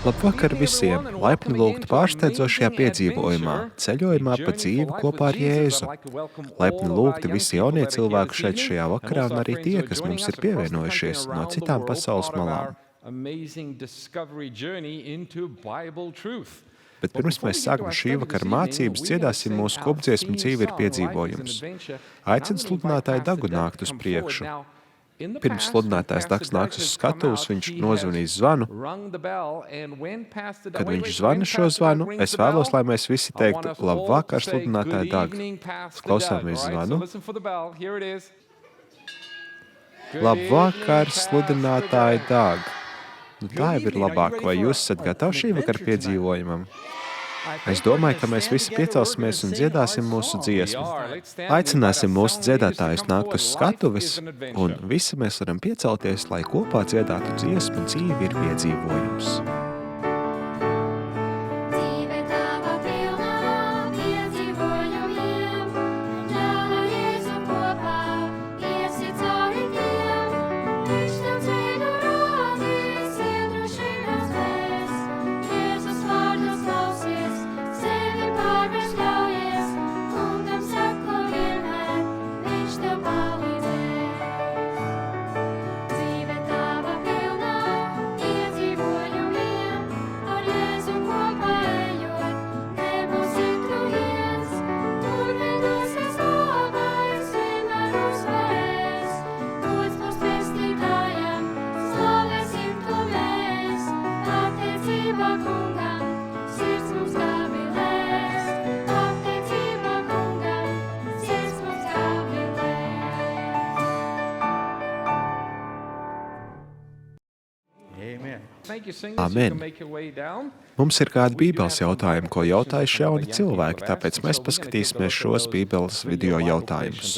Labvakar visiem! Laipni lūgti pārsteidzošajā piedzīvojumā, ceļojumā pa dzīvi kopā ar Jēzu. Laipni lūgti visi jaunie cilvēki šajā vakarā un arī tie, kas mums ir pievienojušies no citām pasaules malām. Bet pirms mēs sākam šī vakara mācības, dziedāsim mūsu kopdziesmu Dzīve ir piedzīvojums. Aicinu sludinātāju Dagu nākt uz priekšu. Pirms sludinātājs Dags nāks uz skatuves, viņš nozvanīs zvanu. Kad viņš zvana šo zvanu, es vēlos, lai mēs visi teiktu labvakar, sludinātāja Dag. Klausāmies zvanu. Labvakar, sludinātāja Dag. Tā jau ir labāk, vai jūs esat gatavi šī vakara piedzīvojumam? Es domāju, ka mēs visi piecelsimies un dziedāsim mūsu dziesmu. Aicināsim mūsu dziedātājus nākt uz skatuves, un visi mēs varam piecelties, lai kopā dziedātu dziesmu Dzīve ir piedzīvojums. Amen. Mums ir kādi bībeles jautājumi, ko jautājuši jauni cilvēki, tāpēc mēs paskatīsimies šos bībeles video jautājumus.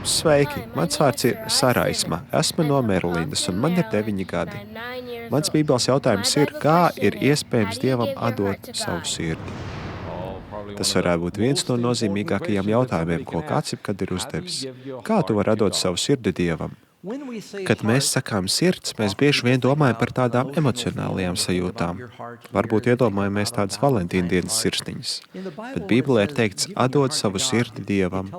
Sveiki, mans vārds ir Saraisma, esmu no Merlindas un man ir 9 gadi. Mans bībeles jautājums ir, kā ir iespējams Dievam atdot savu sirdi? Tas varētu būt viens no nozīmīgākajiem jautājumiem, ko kāds jebkad ir uzdevis. Kā tu vari atdot savu sirdi Dievam? Kad mēs sakām sirds, mēs bieži vien domājam par tādām emocionālajām sajūtām. Varbūt iedomājamies tādas Valentīna dienas sirsniņas. Bet Bībelē ir teikts, atdod savu sirdi Dievam.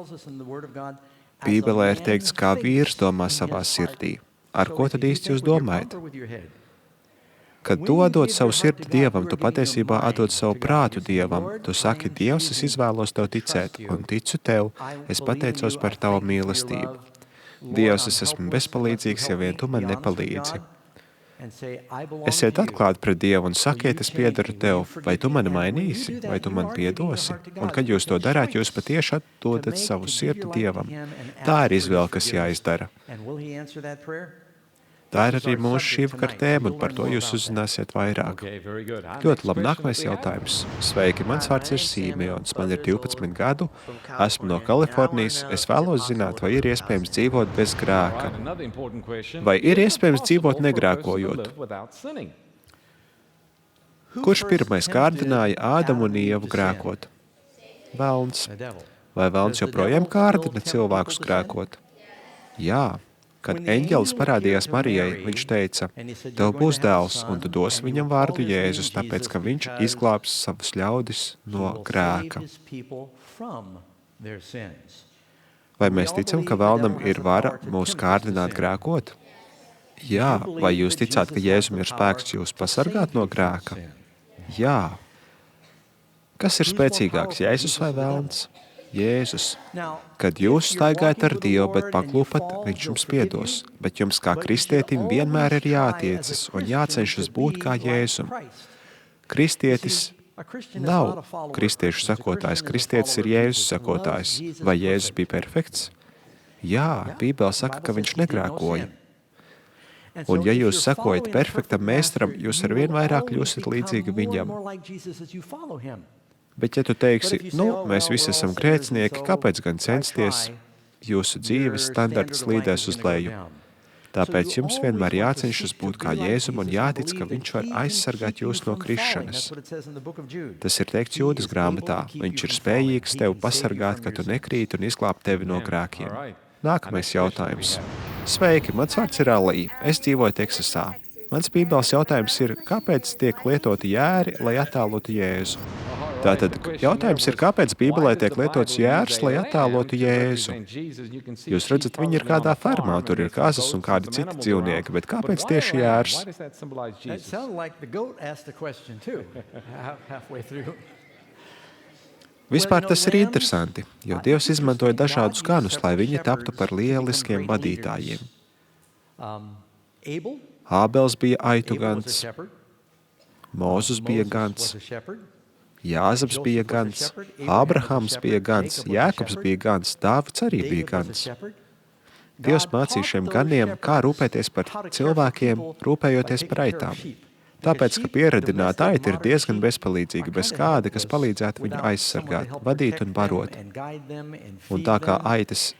Bībelē ir teikts, kā vīrs domā savā sirdī. Ar ko tad īsti jūs domājat? Kad tu atdod savu sirdi Dievam, tu patiesībā atdod savu prātu Dievam. Tu saki, Dievs, es izvēlos tev ticēt un ticu tev, es pateicos par tavu mīlestību. Dievs, es esmu bezpalīdzīgs, ja vien tu man nepalīdzi. Esiet atklāti pret Dievu un sakiet, es piedaru tev, vai tu mani mainīsi, vai tu man piedosi. Un kad jūs to darāt, jūs patieši atdodat savu sirdi Dievam. Tā ir izvēle, kas jāizdara. Tā ir arī mūsu šī vakara tēma, un par to jūs uzzināsiet vairāk. Ļoti labi, nākamais jautājums. Sveiki, mans vārds ir Sīmeons, man ir 12 gadu, esmu no Kalifornijas, es vēlos zināt, vai ir iespējams dzīvot bez grēka. Vai ir iespējams dzīvot negrēkojot? Kurš pirmais kārdināja Ādamu un Ievu grēkot? Velns. Vai velns joprojām kārdina cilvēkus grēkot? Jā. Kad eņģelis parādījās Marijai, viņš teica, tev būs dēls, un tu dosi viņam vārdu Jēzus, tāpēc, ka viņš izglābs savus ļaudis no grēka. Vai mēs ticam, ka velnam ir vara mūs kārdināt grēkot? Jā. Vai jūs ticāt, ka Jēzum ir spēks jūs pasargāt no grēka? Jā. Kas ir spēcīgāks, Jēzus vai velns? Jēzus. Kad jūs staigājat ar Dievu, bet paklūpat, viņš jums piedos, bet jums kā kristietim vienmēr ir jātiecas un jācenšas būt kā Jēzum. Kristietis nav kristiešu sekotājs, kristietis ir Jēzus sekotājs. Vai Jēzus bija perfekts? Jā, Bībele saka, ka viņš negrēkoja. Un ja jūs sekojat perfektam meistaram, jūs arvien vairāk kļūsiet līdzīgi viņam. Bet ja tu teiksi, mēs visi esam grēcinieki, kāpēc gan censties? Jūsu dzīves standarts slīdēs uz leju. Tāpēc jums vienmēr jācenšas būt kā Jēzum un jātic, ka viņš var aizsargāt jūs no krišanas. Tas ir teikts Jūdas grāmatā. Viņš ir spējīgs tevi pasargāt, ka tu nekrīt un izglābt tevi no grēkiem. Nākamais jautājums. Sveiki, mans vārds ir Alī. Es dzīvoju Teksasā. Mans bībeles jautājums ir, kāpēc tiek lietoti jēri, lai attēlotu Jēzu? Tātad jautājums ir, kāpēc Bībelē tiek lietots jērs, lai attēlotu Jēzu? Jūs redzat, viņi ir kādā fermā, tur ir kazas un kādi citi dzīvnieki, bet kāpēc tieši jērs? That sounded like the goat asked a question too, halfway through. Vispār tas ir interesanti, jo Dievs izmantoja dažādus ganus, lai viņi taptu par lieliskiem vadītājiem. Abel Ābels bija aitu was a gans, shepherd. Mūzus bija Moses gans, was a shepherd. Jāzeps bija gans, Ābrahams bija gans, Jēkabs bija gans, Dāvids arī bija David was a gans. shepherd. Dievs mācīja šiem ganiem, kā rūpēties par cilvēkiem, rūpējoties par aitām. Tāpēc, ka pieredināta aita ir diezgan bezpalīdzīga, bez kāda, kas palīdzētu viņu aizsargāt, vadīt un barot. Un tā kā aitas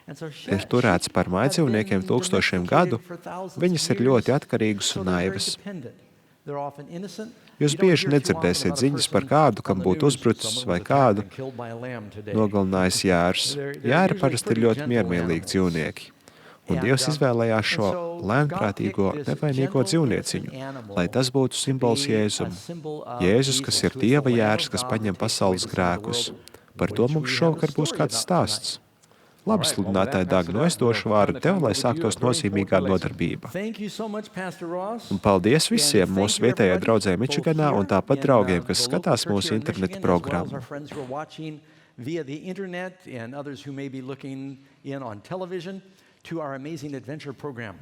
ir turētas par mājdzīvniekiem tūkstošiem gadu, viņas ir ļoti atkarīgas un naivas. Jūs bieži nedzirdēsiet ziņas par kādu, kam būtu uzbrucis vai kādu nogalinājis jērs. Jēri parasti ir ļoti miermīlīgi dzīvnieki. Un Dievs izvēlējās šo lēnprātīgo, nevainīgo dzīvnieciņu, lai tas būtu simbols Jēzum. Jēzus, kas ir Dieva jērs, kas paņem pasaules grēkus. Par to mums šovakar būs kāds stāsts. Labi, sludinātāji Dāga, no es došu vārdu tev, lai sāktos nozīmīgā nodarbība. Un paldies visiem mūsu vietējai draudzē Mičiganā un tāpat draugiem, kas skatās mūsu interneta programmu.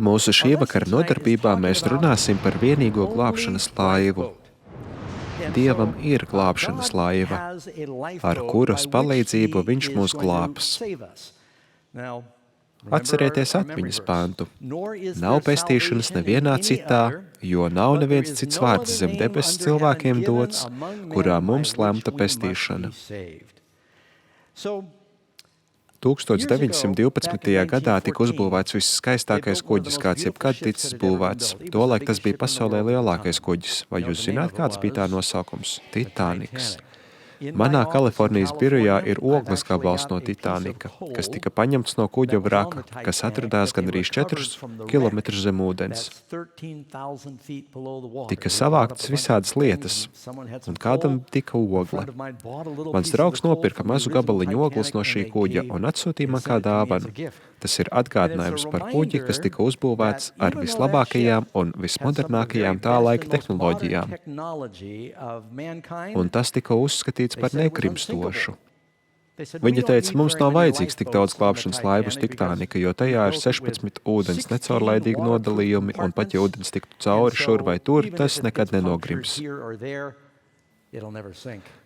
Mūsu šī vakara nodarbībā mēs runāsim par vienīgo glābšanas laivu. Dievam ir glābšanas laiva, ar kuras palīdzību viņš mūs glābs. Atcerieties atmiņas pāntu. Nav pestīšanas nevienā citā, jo nav neviens cits vārds zem debesis cilvēkiem dots, kurā mums lemta pestīšana. 1912. gadā tika uzbūvēts visskaistākais kuģis, kāds jebkad ticis būvēts. Tolaik tas bija pasaulē lielākais kuģis. Vai jūs zināt, kāds bija tā nosaukums? Titaniks. Manā Kalifornijas birojā ir ogles gabals no Titanika, kas tika paņemts no kuģa vraka, kas atradās gandrīz 4 kilometrus zem ūdens. Tika savāktas visādas lietas, un kādam tika ogle. Mans draugs nopirka mazu gabaliņu ogles no šī kuģa un atsūtīja man kā dāvanu. Tas ir atgādinājums par kuģi, kas tika uzbūvēts ar vislabākajām un vismodernākajām tā laika tehnoloģijām. Un tas tika uzskatīts par nekrimstošu. Viņa teica, mums nav vajadzīgs tik daudz glābšanas laivu uz Titanika, jo tajā ir 16 ūdens necaurlaidīgi nodalījumi, un pat ja ūdens tiktu cauri šur vai tur, tas nekad nenogrims.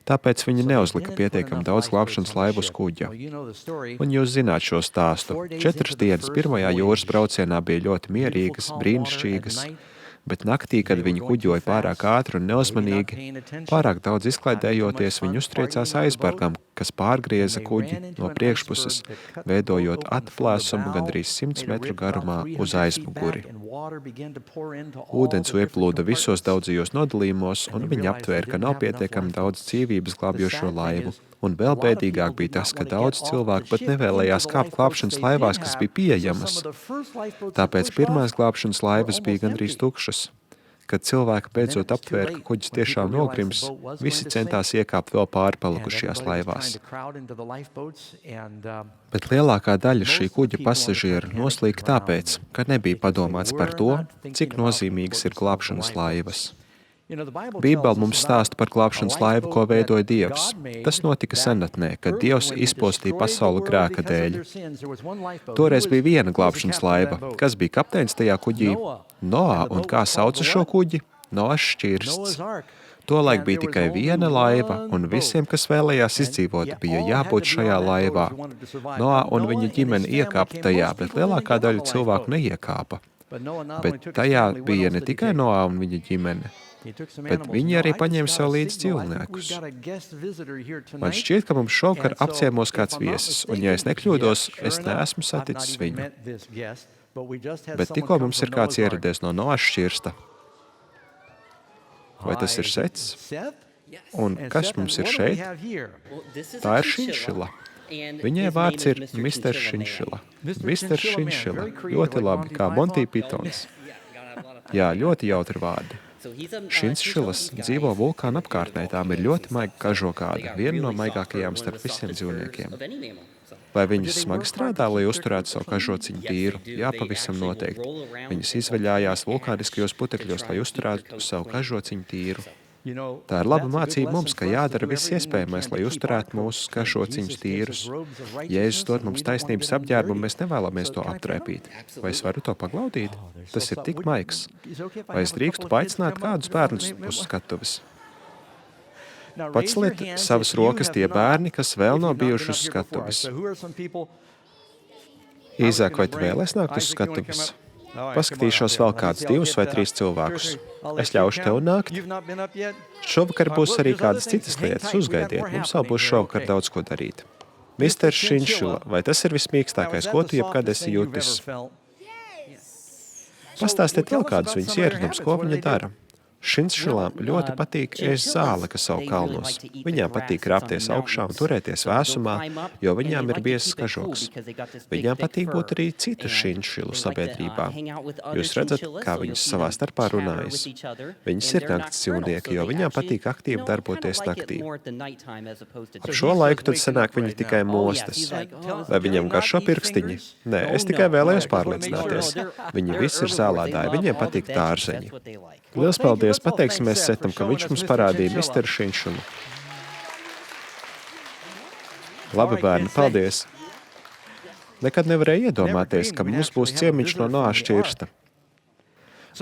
Tāpēc viņi neuzlika pietiekami daudz glābšanas laivu uz kuģa. Un jūs zināt šo stāstu. 4 dienas pirmajā jūras braucienā bija ļoti mierīgas, brīnišķīgas, bet naktī, kad viņi kuģoja pārāk ātri un neuzmanīgi, pārāk daudz izklaidējoties, viņi uztriecās aizbergam, kas pārgrieza kuģi no priekšpuses, veidojot atplēsumu gandrīz 100 metru garumā uz aizmuguri. Ūdens ieplūda visos daudzajos nodalījumos, un viņi aptvēra, ka nav pietiekami daudz dzīvības glābjošo laivu. Un vēl bēdīgāk bija tas, ka daudz cilvēku pat nevēlējās kāpt glābšanas laivās, kas bija pieejamas. Tāpēc pirmās glābšanas laivas bija gandrīz tukšas. Kad cilvēki beidzot aptvēra, ka kuģis tiešām nogrims, visi centās iekāpt vēl pārpalikušajās laivās. Bet lielākā daļa šī kuģa pasažieru noslīka tāpēc, ka nebija padomāts par to, cik nozīmīgas ir glābšanas laivas. Bībele mums stāsta par glābšanas laivu, ko veidoja Dievs. Tas notika senatnē, kad Dievs izpostīja pasauli grēka dēļ. Toreiz bija viena glābšanas laiva. Kas bija kapteinis tajā kuģī? Noā, un kā sauca šo kuģi? Noas šķirsts. Tolaik bija tikai viena laiva, un visiem, kas vēlējās izdzīvot, bija jābūt šajā laivā. Noā un viņa ģimene iekāpa tajā, bet lielākā daļa cilvēku neiekāpa. Bet tajā bija ne tikai Noā un viņa ģimene, bet viņi arī paņēma sev līdz dzīvniekus. Man šķiet, ka mums šovakar apciemos kāds viesis, un ja es nekļūdos, es neesmu saticis viņu. Bet tikko mums ir kāds ieradies no Noas šķirsta. Vai tas ir Sets? Un kas mums ir šeit? Tā ir šinšila. Viņai vārds ir Mr. Šinšila. Mr. Šinšila. Ļoti labi, kā Monty Pythons. Jā, ļoti jautri vārdi. Šinšilas dzīvo vulkāna apkārtnē, tām ir ļoti maiga kažokāda, viena no maigākajām starp visiem dzīvniekiem. Vai viņas smagi strādā, lai uzturētu savu kažociņu tīru? Jā, pavisam noteikti. Viņas izveļājās vulkāniskajos putekļos, lai uzturētu savu kažociņu tīru. Tā ir laba mācība mums, ka jādara viss iespējamais, lai uzturētu mūsu kažociņus tīrus. Jēzus dod mums taisnības apģērbu, un mēs nevēlamies to aptrēpīt. Vai es varu to paglaudīt? Tas ir tik maigs. Vai es drīkstu paaicināt kādus bērnus uz skatuves? Paceliet savas rokas tie bērni, kas vēl nav bijuši uz skatuves. Īzāk, vai tu vēlies nākt uz skatuves? Paskatīšos vēl kādus 2 vai 3 cilvēkus. Es ļaušu tev nākt. Šovakar būs arī kādas citas lietas. Uzgaidiet, mums vēl būs šovakar daudz ko darīt. Mister Šinšila, vai tas ir vismīkstākais, ko tu jebkad esi jūtis? Pastāstiet vēl kādus viņas ieradums, ko viņa dara. Šinšilām ļoti patīk ēst zāleka savu kalnos. Viņām patīk rāpties augšā un turēties vēsumā, jo viņām ir biezs kažoks. Viņām patīk būt arī citu šinšilu sabiedrībā. Jūs redzat, kā viņas savā starpā runājas. Viņas ir nakts dzīvnieki, jo viņām patīk aktīvi darboties naktī. Ap šo laiku tad sanāk viņi tikai mostas. Vai viņam garšo pirkstiņi? Nē, es tikai vēlējos pārliecināties. Viņi visi ir zālādāji, viņiem patīk tārzeņi. Liels paldies! Pateiksimies Setam, ka viņš mums parādīja Misteru Šinšulu. Labi, bērni, paldies! Nekad nevarēja iedomāties, ka mums būs ciemiņš no Noā šķirsta.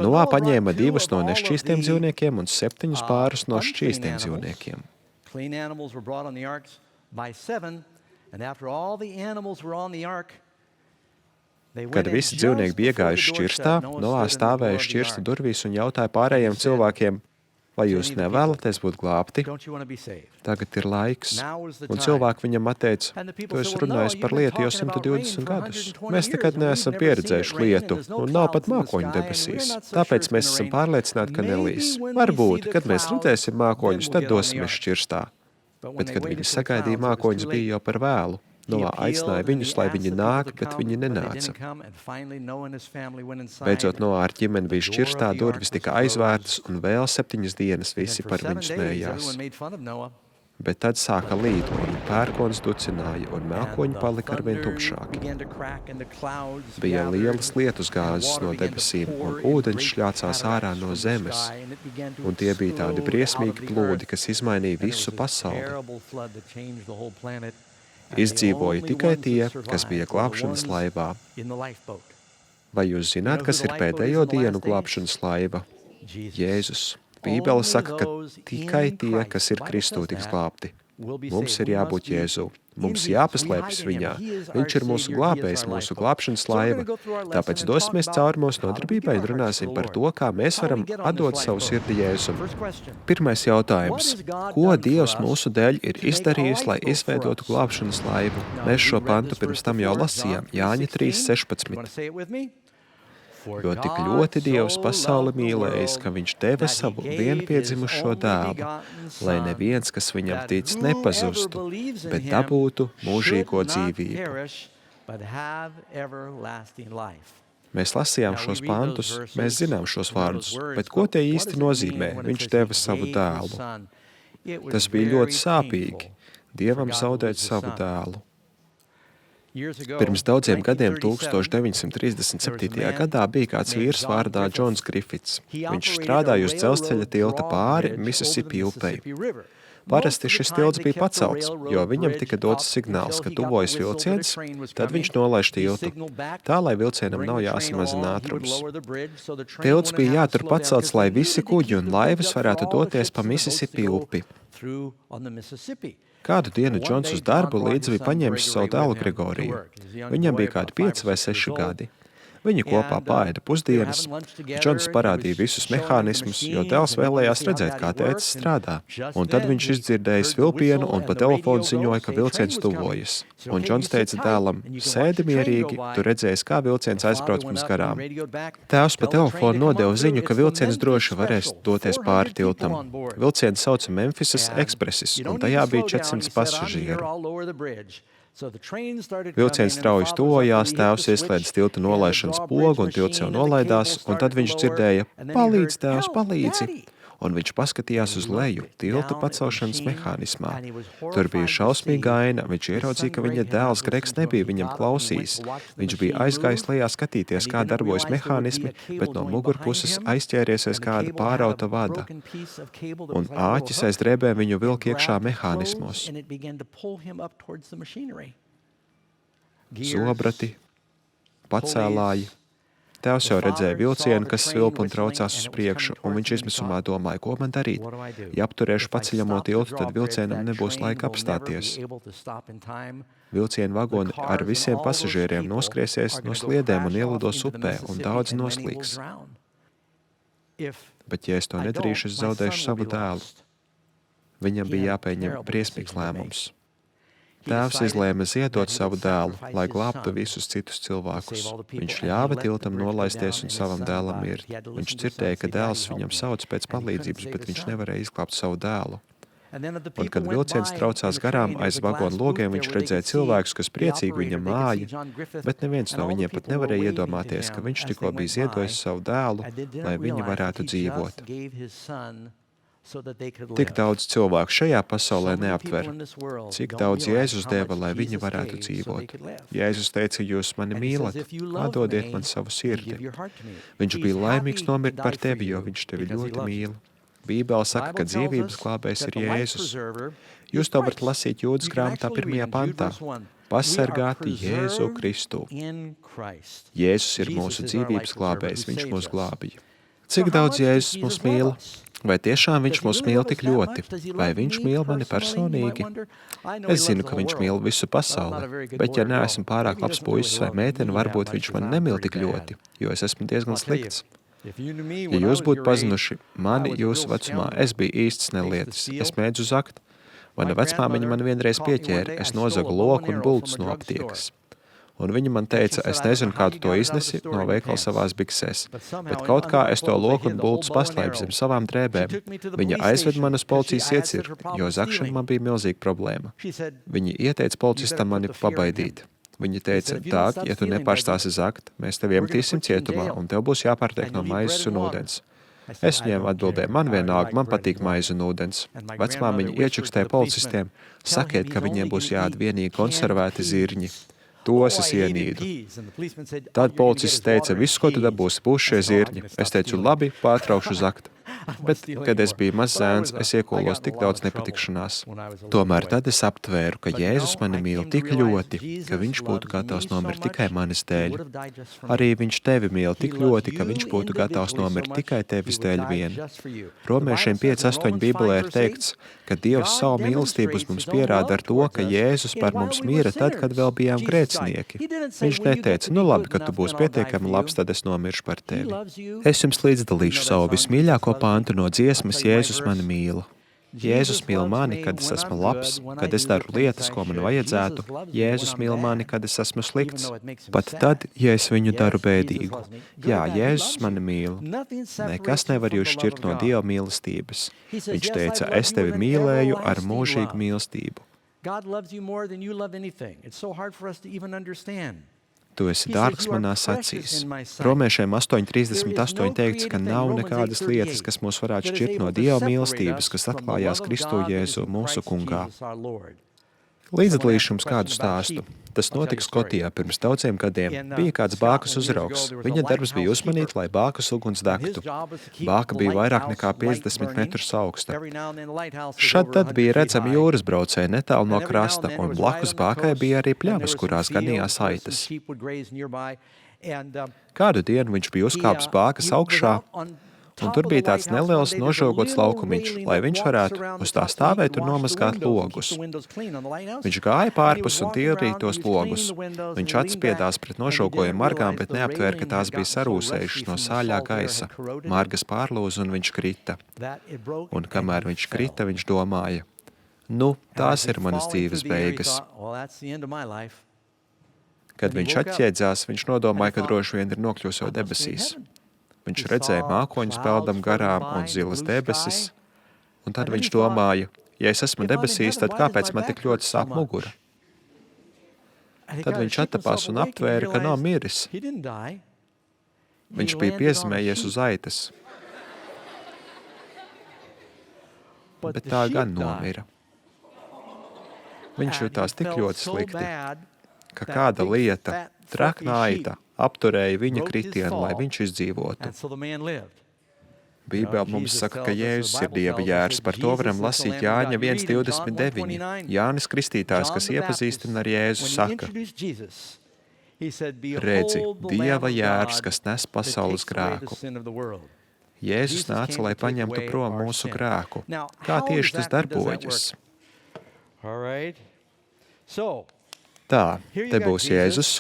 Noā paņēma 2 no nešķīstiem dzīvniekiem un 7 pārus no šķīstiem dzīvniekiem. Kad visi dzīvnieki bija iegājuši šķirstā, Noā stāvēja šķirsta durvīs un jautāja pārējiem cilvēkiem, vai jūs nevēlaties būt glābti? Tagad ir laiks. Un cilvēki viņam atteica, tu esi runājis par lietu jau 120 gadus. Mēs nekad neesam pieredzējuši lietu un nav pat mākoņu debesīs. Tāpēc mēs esam pārliecināti, ka nelīs. Varbūt, kad mēs redzēsim mākoņus, tad dosimies šķirstā. Bet, kad viņi sagaidīja mākoņus, bija jau par vēlu. Noā aicināja viņus, lai viņi nāk, bet viņi nenāca. Beidzot, Noā ar ģimeni bija šķirstā, durvis tika aizvērtas, un vēl 7 dienas visi par viņu smējās. Bet tad sāka līt, un pērkons ducināja, un mākoņi palika arvien tumšāki. Bija lielas lietusgāzes no debesīm, un ūdeņš šļācās ārā no zemes, un tie bija tādi briesmīgi plūdi, kas izmainīja visu pasauli. Izdzīvoja tikai tie, kas bija glābšanas laivā. Vai jūs zināt, kas ir pēdējo dienu glābšanas laiva? Jēzus. Bībele saka, ka tikai tie, kas ir Kristū, tiks glābti. Mums ir jābūt Jēzu. Mums jāpaslēpjas viņā. Viņš ir mūsu glābējs, mūsu glābšanas laiva. Tāpēc dosimies cauri mūsu nodarbībai un runāsim par to, kā mēs varam atdot savu sirdi Jēzum. Pirmais jautājums. Ko Dievs mūsu dēļ ir izdarījis, lai izveidotu glābšanas laivu? Mēs šo pantu pirms tam jau lasījām. Jāņa 3:16. Jo tik ļoti Dievs pasauli mīlējis, ka viņš deva savu vienpiedzimušo dēlu, lai neviens, kas viņam tic, nepazustu, bet dabūtu mūžīgo dzīvību. Mēs lasījām šos pantus, mēs zinām šos vārdus, bet ko tie īsti nozīmē? Viņš deva savu dēlu. Tas bija ļoti sāpīgi, Dievam zaudēt savu dēlu. Pirms daudziem gadiem, 1937. gadā, bija kāds vīrs vārdā Džons Grifits. Viņš strādāja uz dzelzceļa tilta pāri Mississippi upei. Parasti šis tilts bija pacelts, jo viņam tika dots signāls, ka tuvojas vilciens, tad viņš nolaiž tiltu, tā, lai vilcienam nav jāsamazina ātrums. Tilts bija jātur pacelts, lai visi kuģi un laivas varētu doties pa Mississippi upi. Kādu dienu Džons uz darbu līdzi bija paņēmis savu dēlu Gregoriju. Viņam bija kādi 5 vai 6 gadi. Viņi kopā pāēda pusdienas. Džons parādīja visus mehānismus, jo dēls vēlējās redzēt, kā tētis strādā. Un tad viņš izdzirdēja svilpienu un pa telefonu ziņoja, ka vilciens tuvojas. Un Džons teica dēlam, sēdi mierīgi, tu redzēsi, kā vilciens aizbrauc mums garām. Tēvs pa telefonu nodeva ziņu, ka vilciens droši varēs doties pāri tiltam. Vilciens sauca Memphisas Expressis, un tajā bija 400 pasažieru. Vilciens strauji tojās, tēvs ieslēdz tilta nolaišanas pogu, un tilts jau nolaidās, un tad viņš dzirdēja: "Palīdz, tēvs, palīdzi!" Un viņš paskatījās uz leju, tilta pacelšanas mehānismā. Tur bija šausmīga aina, viņš ieraudzīja, ka viņa dēls Gregs nebija viņam klausījis. Viņš bija aizgājis lejā skatīties, kā darbojas mehānismi, bet no mugurpuses aizķēries aiz kāda pārauta vada. Un āķis aiz drēbēm viņu vilka iekšā mehānismos. Zobrati, pacēlāji. Tēvs jau redzēja vilcienu, kas svilpa un traucās uz priekšu, un viņš izmisumā domāja, ko man darīt. Ja apturēšu paceļamo tiltu, tad vilcienam nebūs laika apstāties. Vilcienu vagoni ar visiem pasažieriem noskriesies no sliedēm un ielidos upē, un daudz noslīgs. Bet, ja es to nedarīšu, es zaudēšu savu dēlu. Viņam bija jāpieņem briesmīgs lēmums. Tēvs izlēma ziedot savu dēlu, lai glābtu visus citus cilvēkus. Viņš ļāva tiltam nolaisties un savam dēlam mirt. Viņš dzirdēja, ka dēls viņam sauc pēc palīdzības, bet viņš nevarēja izglābt savu dēlu. Un, kad vilciens traucās garām aiz vagonu logiem, viņš redzēja cilvēkus, kas priecīgi viņam māja, bet neviens no viņiem pat nevarēja iedomāties, ka viņš tikko bija ziedojis savu dēlu, lai viņi varētu dzīvot. Tik daudz cilvēku šajā pasaulē neaptver, cik daudz Jēzus deva, lai viņi varētu dzīvot. Jēzus teica, jūs mani mīlat, atdodiet man savu sirdi. Viņš bija laimīgs nomirt par tevi, jo viņš tevi ļoti mīl. Bībele saka, ka dzīvības glābējs ir Jēzus. Jūs to varat lasīt Jūdas grāmatā 1. pantā. Pasargāti Jēzu Kristu. Jēzus ir mūsu dzīvības glābējs, viņš mūs glābīja. Cik daudz Jēzus mūs mīl? Vai tiešām viņš mūs mīl tik ļoti? Vai viņš mīl mani personīgi? Es zinu, ka viņš mīl visu pasauli, bet ja neesmu pārāk labs puisis vai meitene, varbūt viņš man nemīl tik ļoti, jo es esmu diezgan slikts. Ja jūs būtu pazinuši mani jūsu vecumā, es biju īsts nelietis, es mēdzu zakt. Mana vecmāmiņa man vienreiz pieķēra, es nozagu loku un bultus no aptiekas. Un viņa man teica, es nezinu, kā tu to iznesi no veikala savās biksēs, bet kaut kā es to loku un bultus paslēpu zem savām drēbēm. Viņa aizved man uz policijas iecirkni, jo zakšana man bija milzīga problēma. Viņa ieteica policistam mani pabaidīt. Viņa teica, tā, ja tu nepārstāsi zakt, mēs tevi iemetīsim cietumā, un tev būs jāpārtiek no maizes un ūdens. Es viņiem atbildēju, man vienalga, man patīk maize un ūdens. Vecmāmiņa iečukstēja policistiem, sakiet, ka viņiem būs jāēd vienīgi konservēti zirņi. Tos es ienīdu. Tad policists teica, viss, ko tu dabūsi, būs šie zirņi. Es teicu, labi, pārtraukšu zakt. Bet, kad es biju mazs zēns, es iekūlos tik daudz nepatikšanās. Tomēr tad es aptvēru, ka Jēzus mani mīl tik ļoti, ka viņš būtu gatavs nomirt tikai manis dēļ. Arī viņš tevi mīl tik ļoti, ka viņš būtu gatavs nomirt tikai tevis dēļ vien. Romiešiem 5:8 Bībelē ir teikts, ka Dievs savu mīlestību uz mums pierāda ar to, ka Jēzus par mums mīra tad, kad vēl bijām grēcinieki. Viņš neteica, nu labi, kad tu būsi pietiekami labs, tad es nomiršu par tevi. Es jums līdzdalīšu savu vismīļāko pāntu no dziesmas Jēzus mani mīla. Jēzus mīl mani, kad es esmu labs, kad es daru lietas, ko man vajadzētu. Jēzus mīl mani, kad es esmu slikts. Pat tad, ja es viņu daru bēdīgu. Jā, Jēzus mani mīl. Nekas nevar jūs šķirt no Dieva mīlestības. Viņš teica, es tevi mīlēju ar mūžīgu mīlestību. Tu esi dārgs manās acīs. Romiešiem 8:38 teikts, ka nav nekādas lietas, kas mūs varētu šķirt no Dieva mīlestības, kas atklājās Kristu Jēzu mūsu kungā. Līdzdalīšu jums kādu stāstu. Tas notika Skotijā pirms daudziem gadiem. Bija kāds bākas uzraugs. Viņa darbs bija uzmanīt, lai bākas uguns degtu. Bāka bija vairāk nekā 50 metrus augsta. Šad tad bija redzami jūras braucēji netālu no krasta, un blakus bākai bija arī pļavas, kurās ganījās aitas. Kādu dienu viņš bija uzkāpis bākas augšā, un tur bija tāds neliels nožogots laukumiņš, lai viņš varētu uz tā stāvēt un nomazgāt logus. Viņš gāja pārpus un tīrīja tos logus. Viņš atspiedās pret nožogojiem margām, bet neaptvēra, ka tās bija sarūsējušas no sāļā gaisa. Margas pārlūza un viņš krita. Un kamēr viņš krita, viņš domāja, nu, tās ir manas dzīves beigas. Kad viņš atķēdzās, viņš nodomāja, ka droši vien ir nokļūsot debesīs. Viņš redzēja mākoņus peldam garām un zilas debesis, un tad viņš domāja, ja es esmu debesīs, tad kāpēc man tik ļoti sāp mugura? Tad viņš attapās un aptvēra, ka nav miris. He didn't die. Viņš bija piezemējies uz aitas, bet tā gan nomira. Viņš jutās tik ļoti slikti, ka kāda lieta, trakna aita, apturēja viņa kritienu, lai viņš izdzīvotu. Bībele mums saka, ka Jēzus ir Dieva jērs. Par to varam lasīt Jāņa 1:29. Jānis Kristītājs, kas iepazīstina ar Jēzu, saka: Redzi, Dieva jērs, kas nes pasaules grēku. Jēzus nāca, lai paņemtu prom mūsu grēku. Kā tieši tas darbojas? Tā, te būs Jēzus,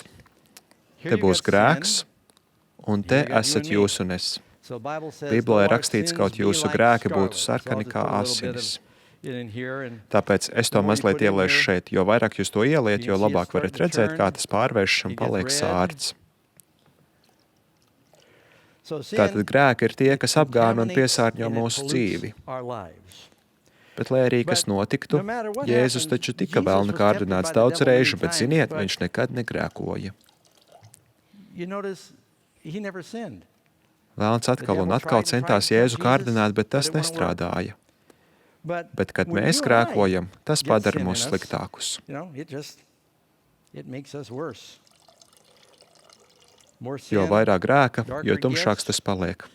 te būs grēks, un te esat jūs un es. Bībelē rakstīts, kaut jūsu grēki būtu sarkani kā asinis. Tāpēc es to mazliet ieliešu šeit, jo vairāk jūs to ieliet, jo labāk varat redzēt, kā tas pārvēršas un paliek sārds. Tātad grēki ir tie, kas apgāna un piesārņo mūsu dzīvi. Bet, lai arī kas notiktu, Jēzus taču tika velna kārdināts daudz reižu, bet ziniet, viņš nekad negrēkoja. Velns atkal un atkal centās Jēzu kārdināt, bet tas nestrādāja. Bet, kad mēs grēkojam, tas padara mūs sliktākus. Jo vairāk grēka, jo tumšāks tas paliek.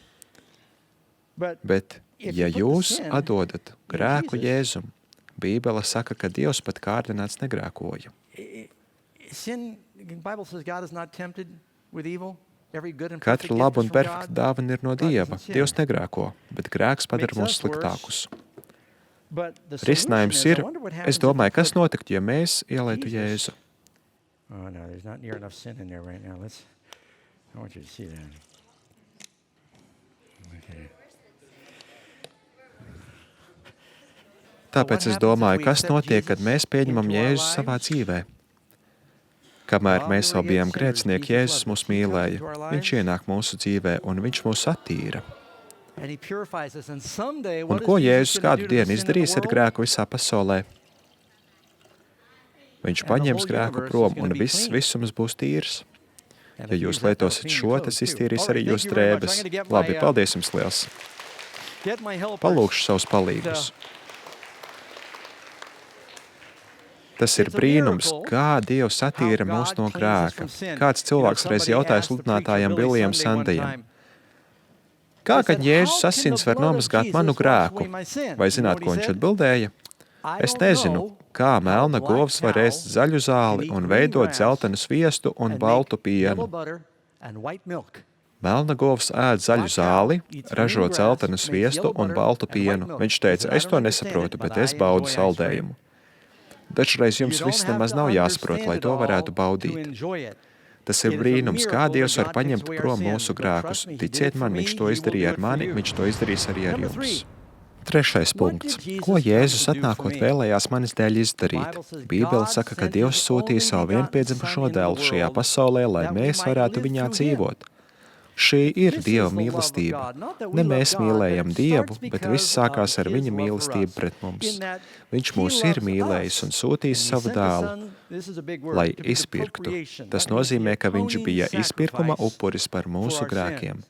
Bet, ja jūs atdodat grēku Jēzum, Bībele saka, ka Dievs pat kārdināts negrēkoja. Katra laba un perfekta dāvana ir no Dieva. Dievs negrēko, bet grēks padara mūs sliktākus. Risinājums ir, es domāju, kas notiktu, ja mēs ielietu Jēzu. Tāpēc es domāju, kas notiek, kad mēs pieņemam Jēzu savā dzīvē. Kamēr mēs vēl bijām grēcinieki, Jēzus mūs mīlēja. Viņš ienāk mūsu dzīvē un viņš mūs attīra. Un ko Jēzus kādu dienu izdarīs ar grēku visā pasaulē? Viņš paņems grēku prom un viss visums būs tīrs. Ja jūs lietosiet šo, tas iztīrīs arī jūs drēbes. Labi, paldies jums liels. Palūkšu savus palīgus. Tas ir brīnums, kā Dievs attīra mūs no grēka. Kāds cilvēks reiz jautāja sludinātājam Bilijam Sandejam: kā, kad Jēzus asins var nomazgāt manu grēku? Vai zināt, ko viņš atbildēja? Es nezinu, kā melna govs var ēst zaļu zāli un veidot dzeltenu sviestu un baltu pienu. Melna govs ēd zaļu zāli, ražo dzeltenu sviestu un baltu pienu. Viņš teica, es to nesaprotu, bet es baudu saldējumu. Dažreiz jums viss nemaz nav jāsaprot, lai to varētu baudīt. Tas ir brīnums, kā Dievs var paņemt prom mūsu grēkus. Ticiet man, viņš to izdarīja ar mani, viņš to izdarīs arī ar jums. Trešais punkts. Ko Jēzus atnākot vēlējās manis dēļ izdarīt? Bībele saka, ka Dievs sūtīja savu vienpiedzimušo dēlu šajā pasaulē, lai mēs varētu viņā dzīvot. Šī ir Dieva mīlestība. Ne mēs mīlējam Dievu, bet viss sākās ar viņa mīlestību pret mums. Viņš mūs ir mīlējis un sūtījis savu dēlu, lai izpirktu. Tas nozīmē, ka viņš bija izpirkuma upuris par mūsu grēkiem.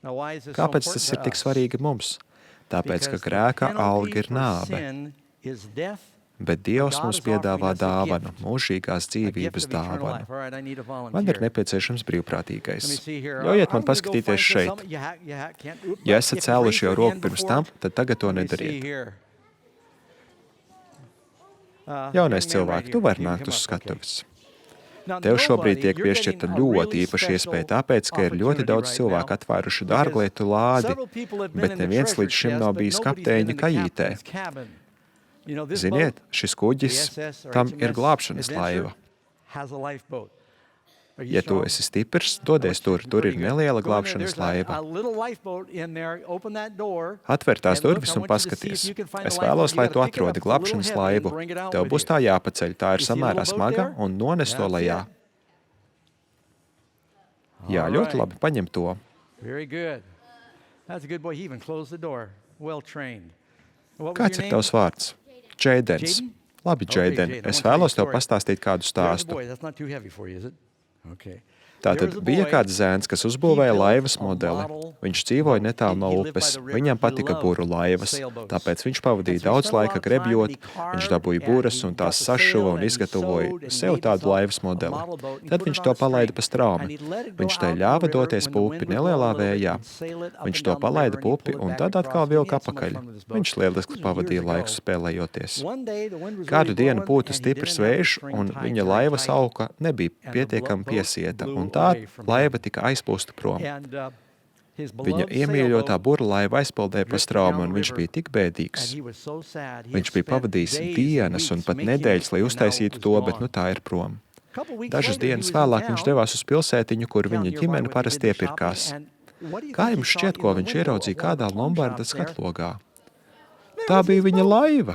Kāpēc tas ir tik svarīgi mums? Tāpēc, ka grēka alga ir nāve. Bet Dievs mums piedāvā dāvanu, mūžīgās dzīvības dāvanu. Man ir nepieciešams brīvprātīgais. Ļaujiet man paskatīties šeit. Ja esat cēluši jau roku pirms tam, tad tagad to nedariet. Jaunais cilvēks, tu vari nākt uz skatuves. Tev šobrīd tiek piešķirta ļoti īpaša iespēja, tāpēc, ka ir ļoti daudz cilvēku atvēruši dārglietu lādi, bet neviens līdz šim nav bijis kapteiņa kajītē. Ziniet, šis kuģis, tam ir glābšanas laiva. Ja tu esi stiprs, dodies tur ir neliela glābšanas laiva. Atver tās durvis un paskaties. Es vēlos, lai tu atrodi glābšanas laivu. Tev būs tā jāpaceļ, tā ir samērā smaga un nones to lejā. Jā, ļoti labi, paņem to. Kāds ir tavs vārds? Džeidens. Labi, Okay, Džeiden, Jaden, I es wanna tell you a vēlos tev story. pastāstīt kādu There's a stāstu. boy. That's not too heavy for you, is it? Okay. Tātad There's a bija boy. kāds zēns, kas uzbūvēja He built laivas a modeli. model Viņš dzīvoja boat. netālu no He lived by upes. the river. Viņam He patika loved buru laivas, sailboats. tāpēc viņš pavadīja And so he daudz spent a lot laika of time grebjot. and he carved Viņš dabūja and būras he un got tās the sašuva sail un and he izgatavoja sewed and sev made tādu himself laivas a modeli. model boat. He Tad put it viņš on to a string palaida pa straumi. and he'd let it go Viņš out tai in the ļāva river doties when pa the upi wind would blow a nelielā little bit. vējā. He'd sail it up Viņš and to down the palaida river pa and he'd upi pull it un back tad across. atkal And he vilka had so much apakaļ. fun with this boat. Viņš lieliski This was years pavadīja laiku ago. spēlējoties. One day the wind was Kādu really dienu blowing pūta and he stiprs didn't have the vējš, string un tied viņa very laivas tight. auka nebija And the pietiekami boat piesieta, blew un tā away from him. laiva tika aizpūsta prom. And, his Viņa beloved iemīļotā sailboat bura laiva aizpeldēja pa drifted straumi, down un the viņš river. bija tik And bēdīgs. he was so sad. He Viņš had bija spent pavadījis days and dienas un weeks pat making nedēļas, it, lai and now it uztaisītu was to, bet gone. nu tā ir prom. Couple weeks Dažas later, he dienas was in vēlāk viņš town, devās uz pilsētiņu, kur town viņa nearby ģimene where they parasti did the iepirkās. shopping, and what do you Kā think jums he saw šķiet, in ko the viņš window ieraudzīja of one of kādā the pawn Lombardas shops there? skatlogā? There Tā was bija his viņa boat. laiva.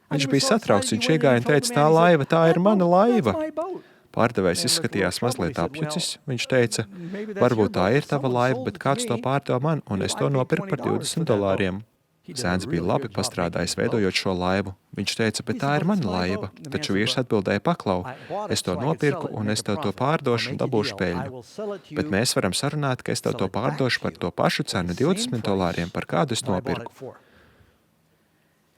And Viņš he bija was so satraukts, excited, viņš he went in iegāja and un told teica, the tā man, he laiva, said, tā ir "That mana boat, laiva. that's my boat." Pārdevējs Man was izskatījās a little troubled. mazliet He said, apjucis. "Well, Viņš teica, maybe that's varbūt your tā boat. ir tava Someone laiva, sold bet it kāds to to me. pārdeva man, un es I to paid nopirku par $20 for 20 that boat." dolāriem. He did a Zēns bija really labi good job pastrādājis, making the boat. veidojot šo laivu. Viņš teica, bet He tā said, ir "But mana it's my laiva. boat." The man Taču said, vīrs "Well, atbildēja, paklau, I bought es it to so I could sell nopirku, it and un make es a tev to profit. I'll pārdošu un make a dabūšu deal. I peļņu. will sell it to Bet you, mēs varam sarunāt, ka es tev sell to it back pārdošu to par you to pašu for cenu, the same 20 dolāriem, par kādu es that I bought nopirku. it for.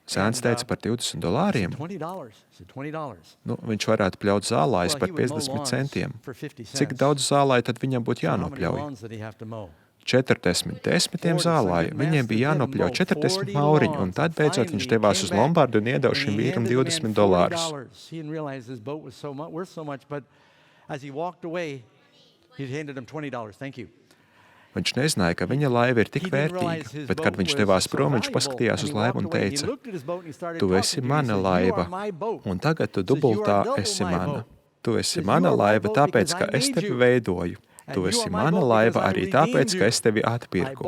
Zēns And, teica par 20 dolāriem. $20. He said, $20. Nu, viņš varētu pļaut zālājus Well, par he would mow 50 lawns centiem. for 50 Cik cents. daudz zālāju tad viņam būtu So how many jānopļauj? lawns did he have to mow? 40, 10 zālāju. Viņiem bija jānopļauj 40 mauriņu, un tad beidzot viņš devās uz Lombardu un iedeva šim vīram 20 dolārus. He didn't realize his boat was worth so much, but as he walked away, he handed him $20. Thank you. Viņš nezināja, ka viņa laiva ir tik vērtīga, bet kad viņš devās prom, viņš paskatījās uz laivu un teica, tu esi mana laiva, un tagad tu dubultā esi mana. Tu esi mana laiva tāpēc, ka es tevi veidoju. Tu esi mana laiva arī tāpēc, ka es tevi atpirku.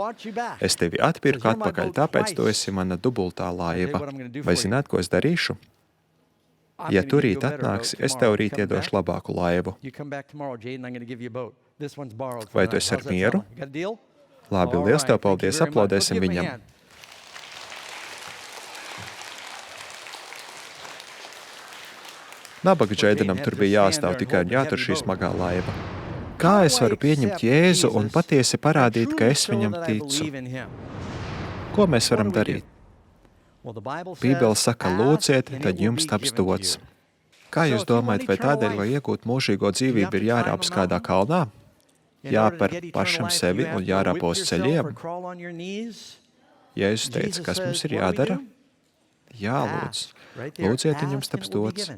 Es tevi atpirku atpakaļ, tāpēc tu esi mana dubultā laiva. Vai zināt, ko es darīšu? Ja tu rīt atnāksi, es tev rīt iedošu labāku laivu. Vai tu esi ar mieru? Labi, liels tev paldies, aplaudēsim viņam. Nabaga Džeidenam tur bija jāstāv tikai un jātur šī smagā laiva. Kā es varu pieņemt Jēzu un patiesi parādīt, ka es viņam ticu? Ko mēs varam darīt? Bībele saka, lūdziet, tad jums taps dots. Kā jūs domājat, vai tādēļ, lai iegūtu mūžīgo dzīvību, ir jārāps kādā kalnā? Jāper pašam sevi un jārāpo uz ceļiem? Jēzus teica, kas mums ir jādara? Jālūdz. Lūdziet, un jums taps dots.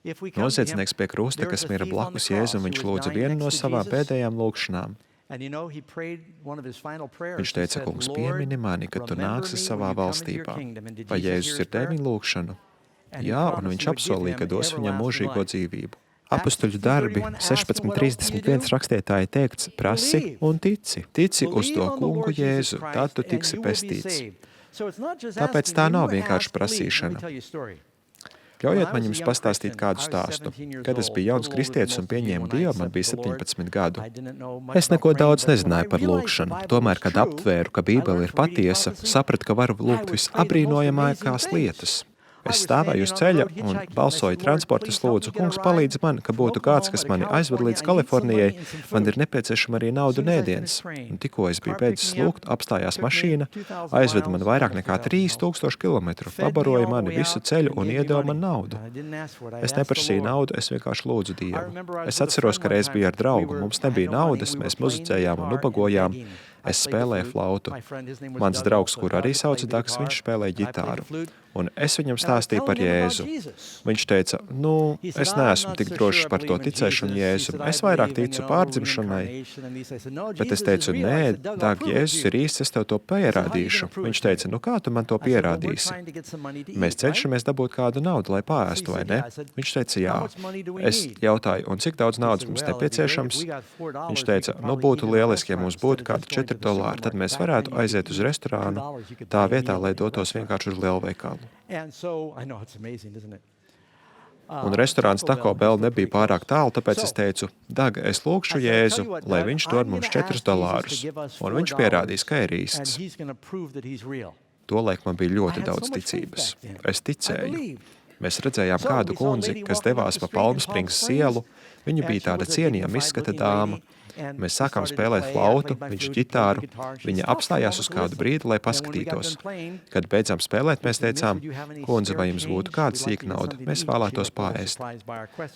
Noziedznieks pie krusta, kas mira blakus Jēzum, viņš lūdza vienu no savām pēdējām lūgšanām. Viņš teica, kungs, piemini mani, kad tu nāksi savā valstībā. Vai Jēzus ir tevi lūgšanu? Jā, un viņš apsolīja, ka dos viņam mūžīgo dzīvību. Apostuļu darbi 16.31 rakstītāji teikts, prasi un tici. Tici uz to kungu Jēzu, tad tu tiksi pestīts. Tāpēc tā nav vienkārši prasīšana. Ļaujiet man jums pastāstīt kādu stāstu. Kad es biju jauns kristietis un pieņēmu Dievu, man bija 17 gadu. Es neko daudz nezināju par lūgšanu. Tomēr, kad aptvēru, ka Bībele ir patiesa, sapratu, ka varu lūgt visabrīnojamākās lietas. Es stāvēju uz ceļa un balsoju transporta, lūdzu, kungs, palīdz man, ka būtu kāds, kas mani aizved līdz Kalifornijai. Man ir nepieciešama arī nauda un ēdiens. Un tikko es biju beidzis lūgt, apstājās mašīna, aizveda man vairāk nekā 3000 kilometru, pabaroja mani visu ceļu un iedeva man naudu. Es neprasīju naudu, es vienkārši lūdzu Dievu. Es atceros, ka reiz biju ar draugu, mums nebija naudas, mēs muzicējām un ubagojām. Es spēlēju flautu. Mans draugs, kur arī sauca Daks, viņš spēlēja ģitāru. Un es viņam stāstīju par Jēzu. Viņš teica, es neesmu tik drošs par to ticēšanu Jēzu. Es vairāk ticu pārdzimšanai. Bet es teicu, nē, Dag, Jēzus ir īsts, es tev to pierādīšu. Viņš teica, kā tu man to pierādīsi? Mēs cenšamies dabūt kādu naudu, lai pārēstu, vai ne? Viņš teica, jā. Es jautāju, un cik daudz naudas mums nepieciešams? Viņš teica, būtu lieliski, ja mums būtu kādi $4, tad mēs varētu aiziet uz restorānu tā vietā, lai dotos vienkārši uz lielveikalu. Un restorāns Taco Bell nebija pārāk tālu, tāpēc es teicu, Dag, es lūgšu Jēzu, lai viņš dod mums $4, un viņš pierādīs, ka ir īsts. Tolaik man bija ļoti daudz ticības. Es ticēju. Mēs redzējām kādu kundzi, kas devās pa Palm Springs ielu. Viņa bija tāda cienījama izskata dāma. Mēs sākām spēlēt flautu, viņš ģitāru. Viņa apstājās uz kādu brīdi, lai paskatītos. Kad beidzām spēlēt, mēs teicām, kundze, vai jums būtu kāda sīka nauda? Mēs vēlētos paēst.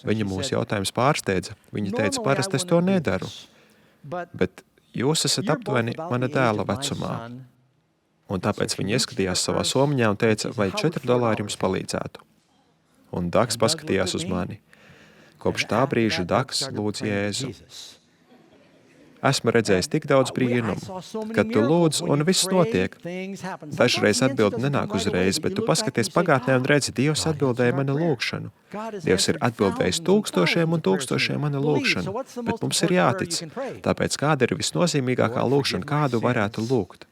Viņa mūsu jautājums pārsteidza. Viņa teica, parasti es to nedaru. Bet jūs esat aptuveni mana dēla vecumā. Un tāpēc viņa ieskatījās savā somiņā un teica, vai $4 jums palīdzētu. Un Daks paskatījās uz mani. Kopš tā brīža Daks lūdz Jēzu. Esmu redzējis tik daudz brīnumu, kad tu lūdz un viss notiek. Dažreiz atbildi nenāk uzreiz, bet tu paskaties pagātnē un redzi, Dievs atbildēja manu lūgšanu. Dievs ir atbildējis tūkstošiem un tūkstošiem manu lūgšanu, bet mums ir jātic. Tāpēc kāda ir visnozīmīgākā lūgšana, kādu varētu lūgt?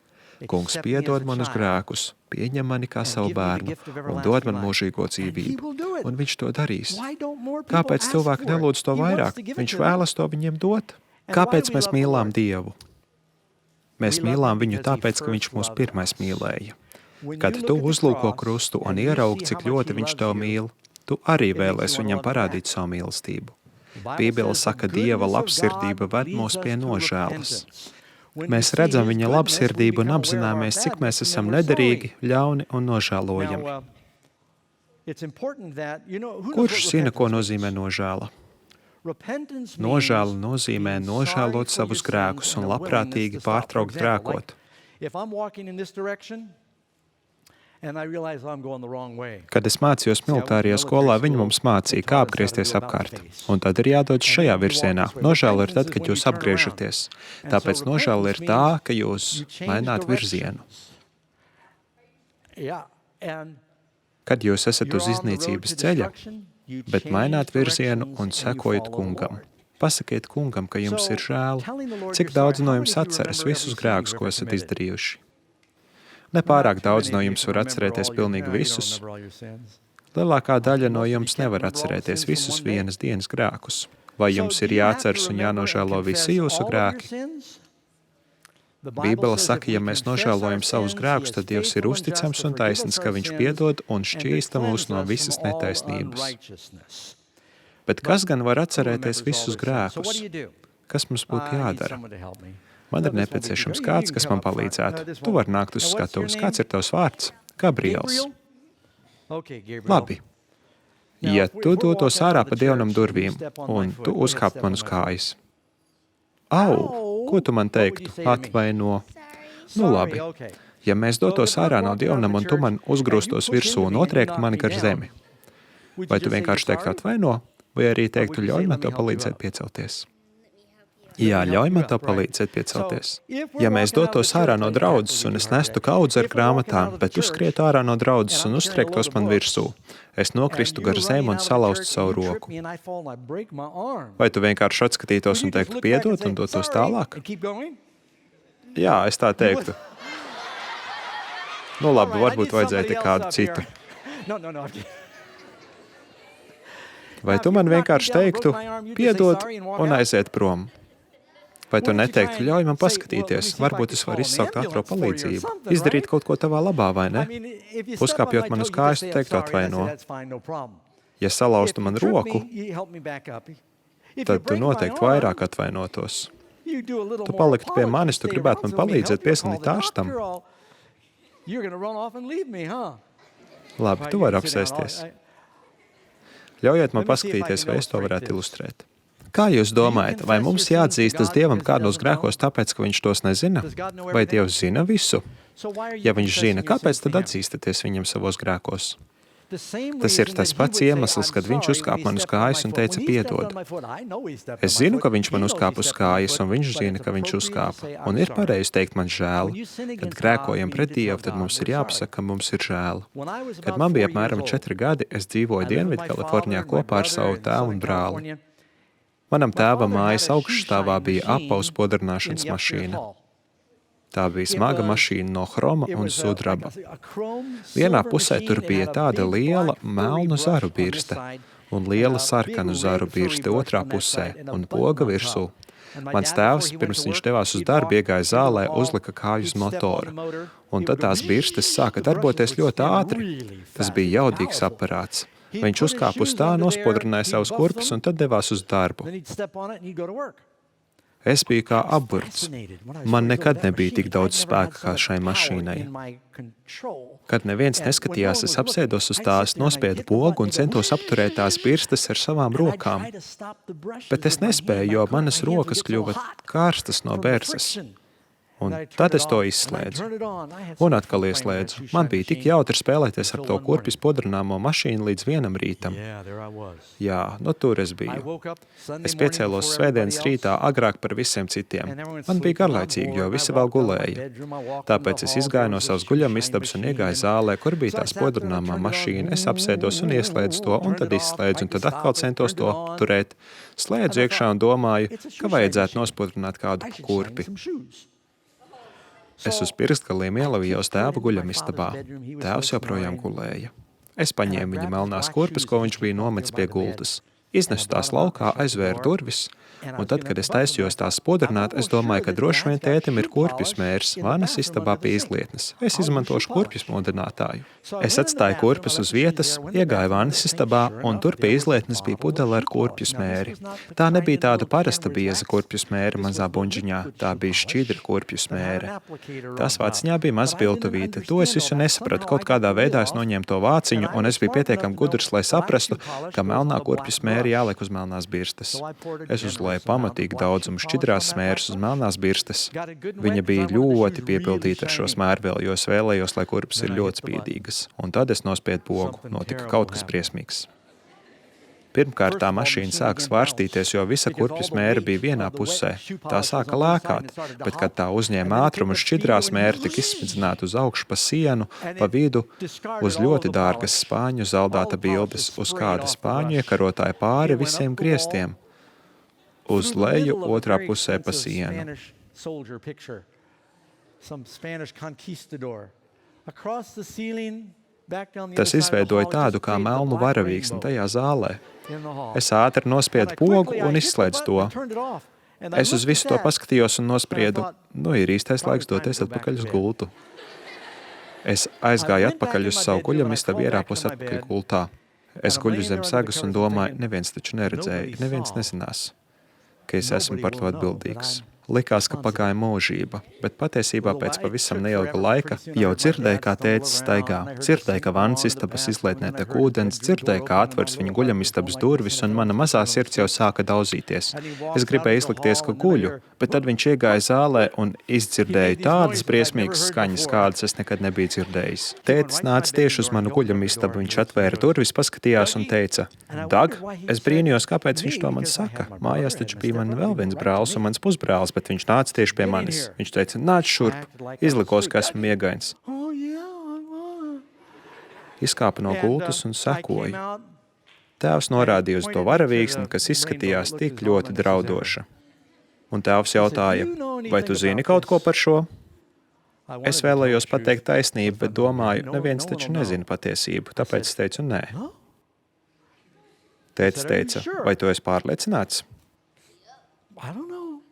Kungs, piedod manus grēkus, pieņem mani kā savu bērnu un dod man mūžīgo dzīvību. Un viņš to darīs. Kāpēc cilvēki nelūdz to vairāk? Viņš vēlas to viņiem dot. Kāpēc mēs mīlām Dievu? Mēs mīlām viņu tāpēc, ka viņš mūs pirmais mīlēja. Kad tu uzlūko krustu un ieraugi, cik ļoti viņš tev mīl, tu arī vēlies viņam parādīt savu mīlestību. Bībele saka, Dieva labsirdība ved mūs pie nožēlas. Mēs redzam viņa labsirdību un apzināmies, cik mēs esam nederīgi, ļauni un nožēlojami. Kurš zina, ko nozīmē nožēla? Nožēla nozīmē nožēlot savus grēkus un labprātīgi pārtraukt grēkot. Kad es mācījos militārajā skolā, viņi mums mācīja, kā apgriezties apkārt. Un tad ir jādodas šajā virzienā. Nožēla ir tad, kad jūs apgriežaties. Tāpēc nožēla ir tā, ka jūs maināt virzienu. Kad jūs esat uz iznīcības ceļa, bet maināt virzienu un sekojat kungam. Pasakiet kungam, ka jums ir žēl, cik daudz no jums atceras visus grēkus, ko esat izdarījuši. Nepārāk daudz no jums var atcerēties pilnīgi visus. Lielākā daļa no jums nevar atcerēties visus vienas dienas grēkus. Vai jums ir jāatceras un jānožēlo visi jūsu grēki? Bībele saka, ja mēs nožēlojam savus grēkus, tad Dievs ir uzticams un taisns, ka viņš piedod un šķīsta mūs no visas netaisnības. Bet kas gan var atcerēties visus grēkus? Kas mums būtu jādara? Man ir nepieciešams kāds, kas man palīdzētu. Tu vari nākt uz skatuves. Kāds ir tavs vārds? Gabriels. Labi. Ja tu dotos ārā pa dievnam durvīm un tu uzkāpt man uz kājas. Ko tu man teiktu? Atvaino. Nu labi. Ja mēs dotos ārā no dievnam un tu man uzgrūstos virsū un notriektu mani gar zemi, vai tu vienkārši teiktu atvaino, vai arī teiktu ļauj man tev palīdzēt piecelties? Jā, ļauj man tev palīdzēt piecelties. Ja mēs dotos ārā no draudzes un es nestu kaudzi ar grāmatām, bet tu skrietu ārā no draudzes un uztriektos man virsū, es nokristu gar zemi un salauztu savu roku. Vai tu vienkārši atskatītos un teiktu piedot un dotos tālāk? Jā, es tā teiktu. Nu labi, varbūt vajadzēja te kādu citu. Vai tu man vienkārši teiktu piedot un aiziet prom? Vai tu neteiktu, ļauj man paskatīties, varbūt es varu izsaukt ātro palīdzību, izdarīt kaut ko tavā labā, vai ne? Uzkāpjot man uz kājas, tu teiktu atvaino. Ja salauztu man roku, tad tu noteikti vairāk atvainotos. Tu paliktu pie manis, tu gribētu man palīdzēt pieslīdīt ārstam. Labi, tu vari apsēsties. Ļaujiet man paskatīties, vai es to varētu ilustrēt. Kā jūs domājat, vai mums jāatzīstas Dievam kādos grēkos tāpēc, ka viņš tos nezina? Vai Dievs zina visu? Ja viņš zina, kāpēc tad atzīstaties viņam savos grēkos? Tas ir tas pats iemesls, kad viņš uzkāpa man uz kājas un teica piedod. Es zinu, ka viņš man uzkāpa uz kājas, un viņš zina, ka viņš uzkāpa. Un ir pareizi teikt man žēl. Kad grēkojam pret Dievu, tad mums ir jāpasaka, ka mums ir žēl. Kad man bija apmēram 4 gadi, es dzīvoju Dienvidkalifornijā kopā ar savu tēvu un brāli. Manam tēvam mājas augšstāvā bija apaus podrināšanas mašīna. Tā bija smaga mašīna no hroma un sudraba. Vienā pusē tur bija tāda liela melnu zaru birste un liela sarkanu zaru birste otrā pusē un poga virsū. Mans tēvs, pirms viņš devās uz darbu, iegāja zālē, uzlika kāju uz motora. Un tad tās birstes sāka darboties ļoti ātri. Tas bija jaudīgs aparāts. Viņš uzkāpa uz tā, nospodrināja savus kurpes un tad devās uz darbu. Then he'd step on it and he'd go to work. Es biju kā apburts. Man nekad nebija tik daudz spēka kā šai mašīnai. Kad neviens neskatījās, es apsēdos uz tās, nospiedu pogu un centos apturēt tās birstas ar savām rokām. Bet es nespēju, jo manas rokas kļuva kārstas no bērses. Un tad es to izslēdzu. Un atkal ieslēdzu. Man bija tik jautri spēlēties ar to kurpju spodrināmo mašīnu līdz vienam rītam. Jā, tur es biju. Es piecēlos svētdienas rītā agrāk par visiem citiem. Man bija garlaicīgi, jo visi vēl gulēja. Tāpēc es izgāju no savas guļamistabas un iegāju zālē, kur bija tā spodrināmā mašīna. Es apsēdos un ieslēdzu to, un tad izslēdzu, un tad atkal centos to turēt. Slēdzu iekšā un domāju, ka vajadzētu nospodrināt kādu kurpi. Es uz pirkstgaliem ielavījos tēva guļamistabā. Tēvs joprojām gulēja. Es paņēmu viņa melnās kurpes, ko viņš bija nometis pie gultas. Iznesu tās laukā, aizvēru durvis, un tad, kad es taisījos tās spodrināt, es domāju, ka droši vien tētim ir kurpju smērs vanas istabā pie izlietnes. Es izmantošu kurpju smodrinātāju. Es atstāju kurpes uz vietas, iegāju vanas istabā, un tur pie izlietnes bija pudele ar kurpju smēri. Tā nebija tāda parasta bieza kurpju smēra mazā buņģiņā, tā bija šķidra kurpju smēra. Tās vāciņā bija maza piltuvīte. To es visu nesapratu. Kaut kādā veidā es noņēmu to vāciņu, un es biju pietiekami gudrs, lai saprastu, ka melnā kurpju smēra jāliek uz melnās birstes. Es uzlēju pamatīgi daudzumu šķidrās smēras uz melnās birstes. Viņa bija ļoti piepildīta ar šo smērvielu, jo es vēlējos, lai kurpes ir ļoti spīdīgas. Un tad es nospiedu pogu. Notika kaut kas briesmīgs. Pirmkārt, tā mašīna sāka svārstīties, jo visa kurpju smēra bija vienā pusē. Tā sāka lēkāt, bet, kad tā uzņēma ātrumu, šķidrā smēra tika izsmidzināta uz augšu pa sienu, pa vidu, uz ļoti dārgas spāņu zaldāta bildes, uz kāda spāņu iekarotāja pāri visiem griestiem, uz leju otrā pusē pa sienu. Tas izveidoja tādu kā melnu varavīksni tajā zālē. Es ātri nospiedu pogu un izslēdzu to. Es uz visu to paskatījos un nospriedu, ir īstais laiks doties atpakaļ uz gultu. Es aizgāju atpakaļ uz savu guļamistabu, ierāpos atpakaļ gultā. Es guļu zem sagas un domāju, neviens taču neredzēja, neviens nezinās, ka es esmu par to atbildīgs. Likās, ka pagāja mūžība, bet patiesībā pēc pavisam neilga laika jau dzirdēju, kā tētis staigā. Dzirdēju, ka vannas istabas izlietnē tek ūdens, dzirdēju, kā atveras viņa guļamistabas durvis, un mana mazā sirds jau sāka daudzīties. Es gribēju izlikties, ka guļu, bet tad viņš iegāja zālē un izdzirdēju tādas briesmīgas skaņas, kādas es nekad nebiju dzirdējis. Tētis nāca tieši uz manu guļamistabu, viņš atvēra durvis, paskatījās un teica: Dag, es brīnījos, kāpēc viņš to man saka. Mājās taču bija man vēl viens brālis un mans pusbrālis, bet viņš nāca tieši pie manis. Viņš teica, nāc šurp, izlikos, ka esmu miegains. Izkāpa no gultas un sekoja. Tēvs norādīja uz to varavīksni, kas izskatījās tik ļoti draudoša. Un tēvs jautāja, vai tu zini kaut ko par šo? Es vēlējos pateikt taisnību, bet domāju, neviens taču nezina patiesību, tāpēc es teicu nē. Tētis teica, vai tu esi pārliecināts?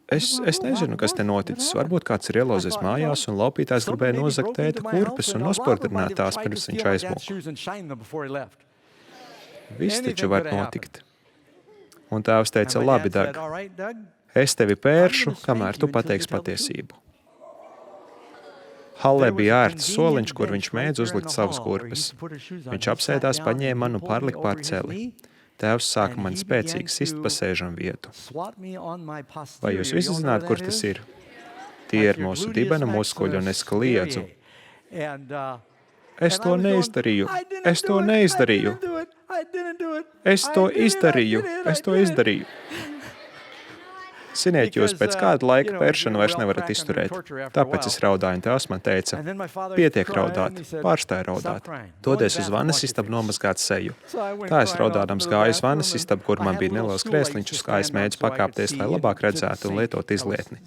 Es nezinu, kas te noticis. Varbūt kāds ir ielauzis mājās un laupītājs gribēja nozagt tēta kurpes un nosportināt tās, pirms viņš aizmuka. Viss taču var notikt. Un tēvs teica, labi, Dag, es tevi pēršu, kamēr tu pateiksi patiesību. Hallē bija ērts soliņš, kur viņš mēdz uzlikt savas kurpes. Viņš apsēdās, paņēma manu pārliku pār celi. Tēvs sāka man spēcīgi sist pa sēžam vietu. Vai jūs visi zināt, kur tas ir? Tie ir mūsu dibena muskuļi, un es kliedzu. Es to neizdarīju. Es to neizdarīju. Es to izdarīju. Ziniet, jūs pēc kāda laika pēršanu vairs nevarat izturēt. Tāpēc es raudāju, un tēvs man teica, pietiek raudāt, pārstāj raudāt. Dodies uz vannas istabu nomazgāt seju. Tā es raudādams gāju uz vannas istabu, kur man bija neliels krēsliņš, uz kā es mēģinu pakāpties, lai labāk redzētu un lietot izlietni.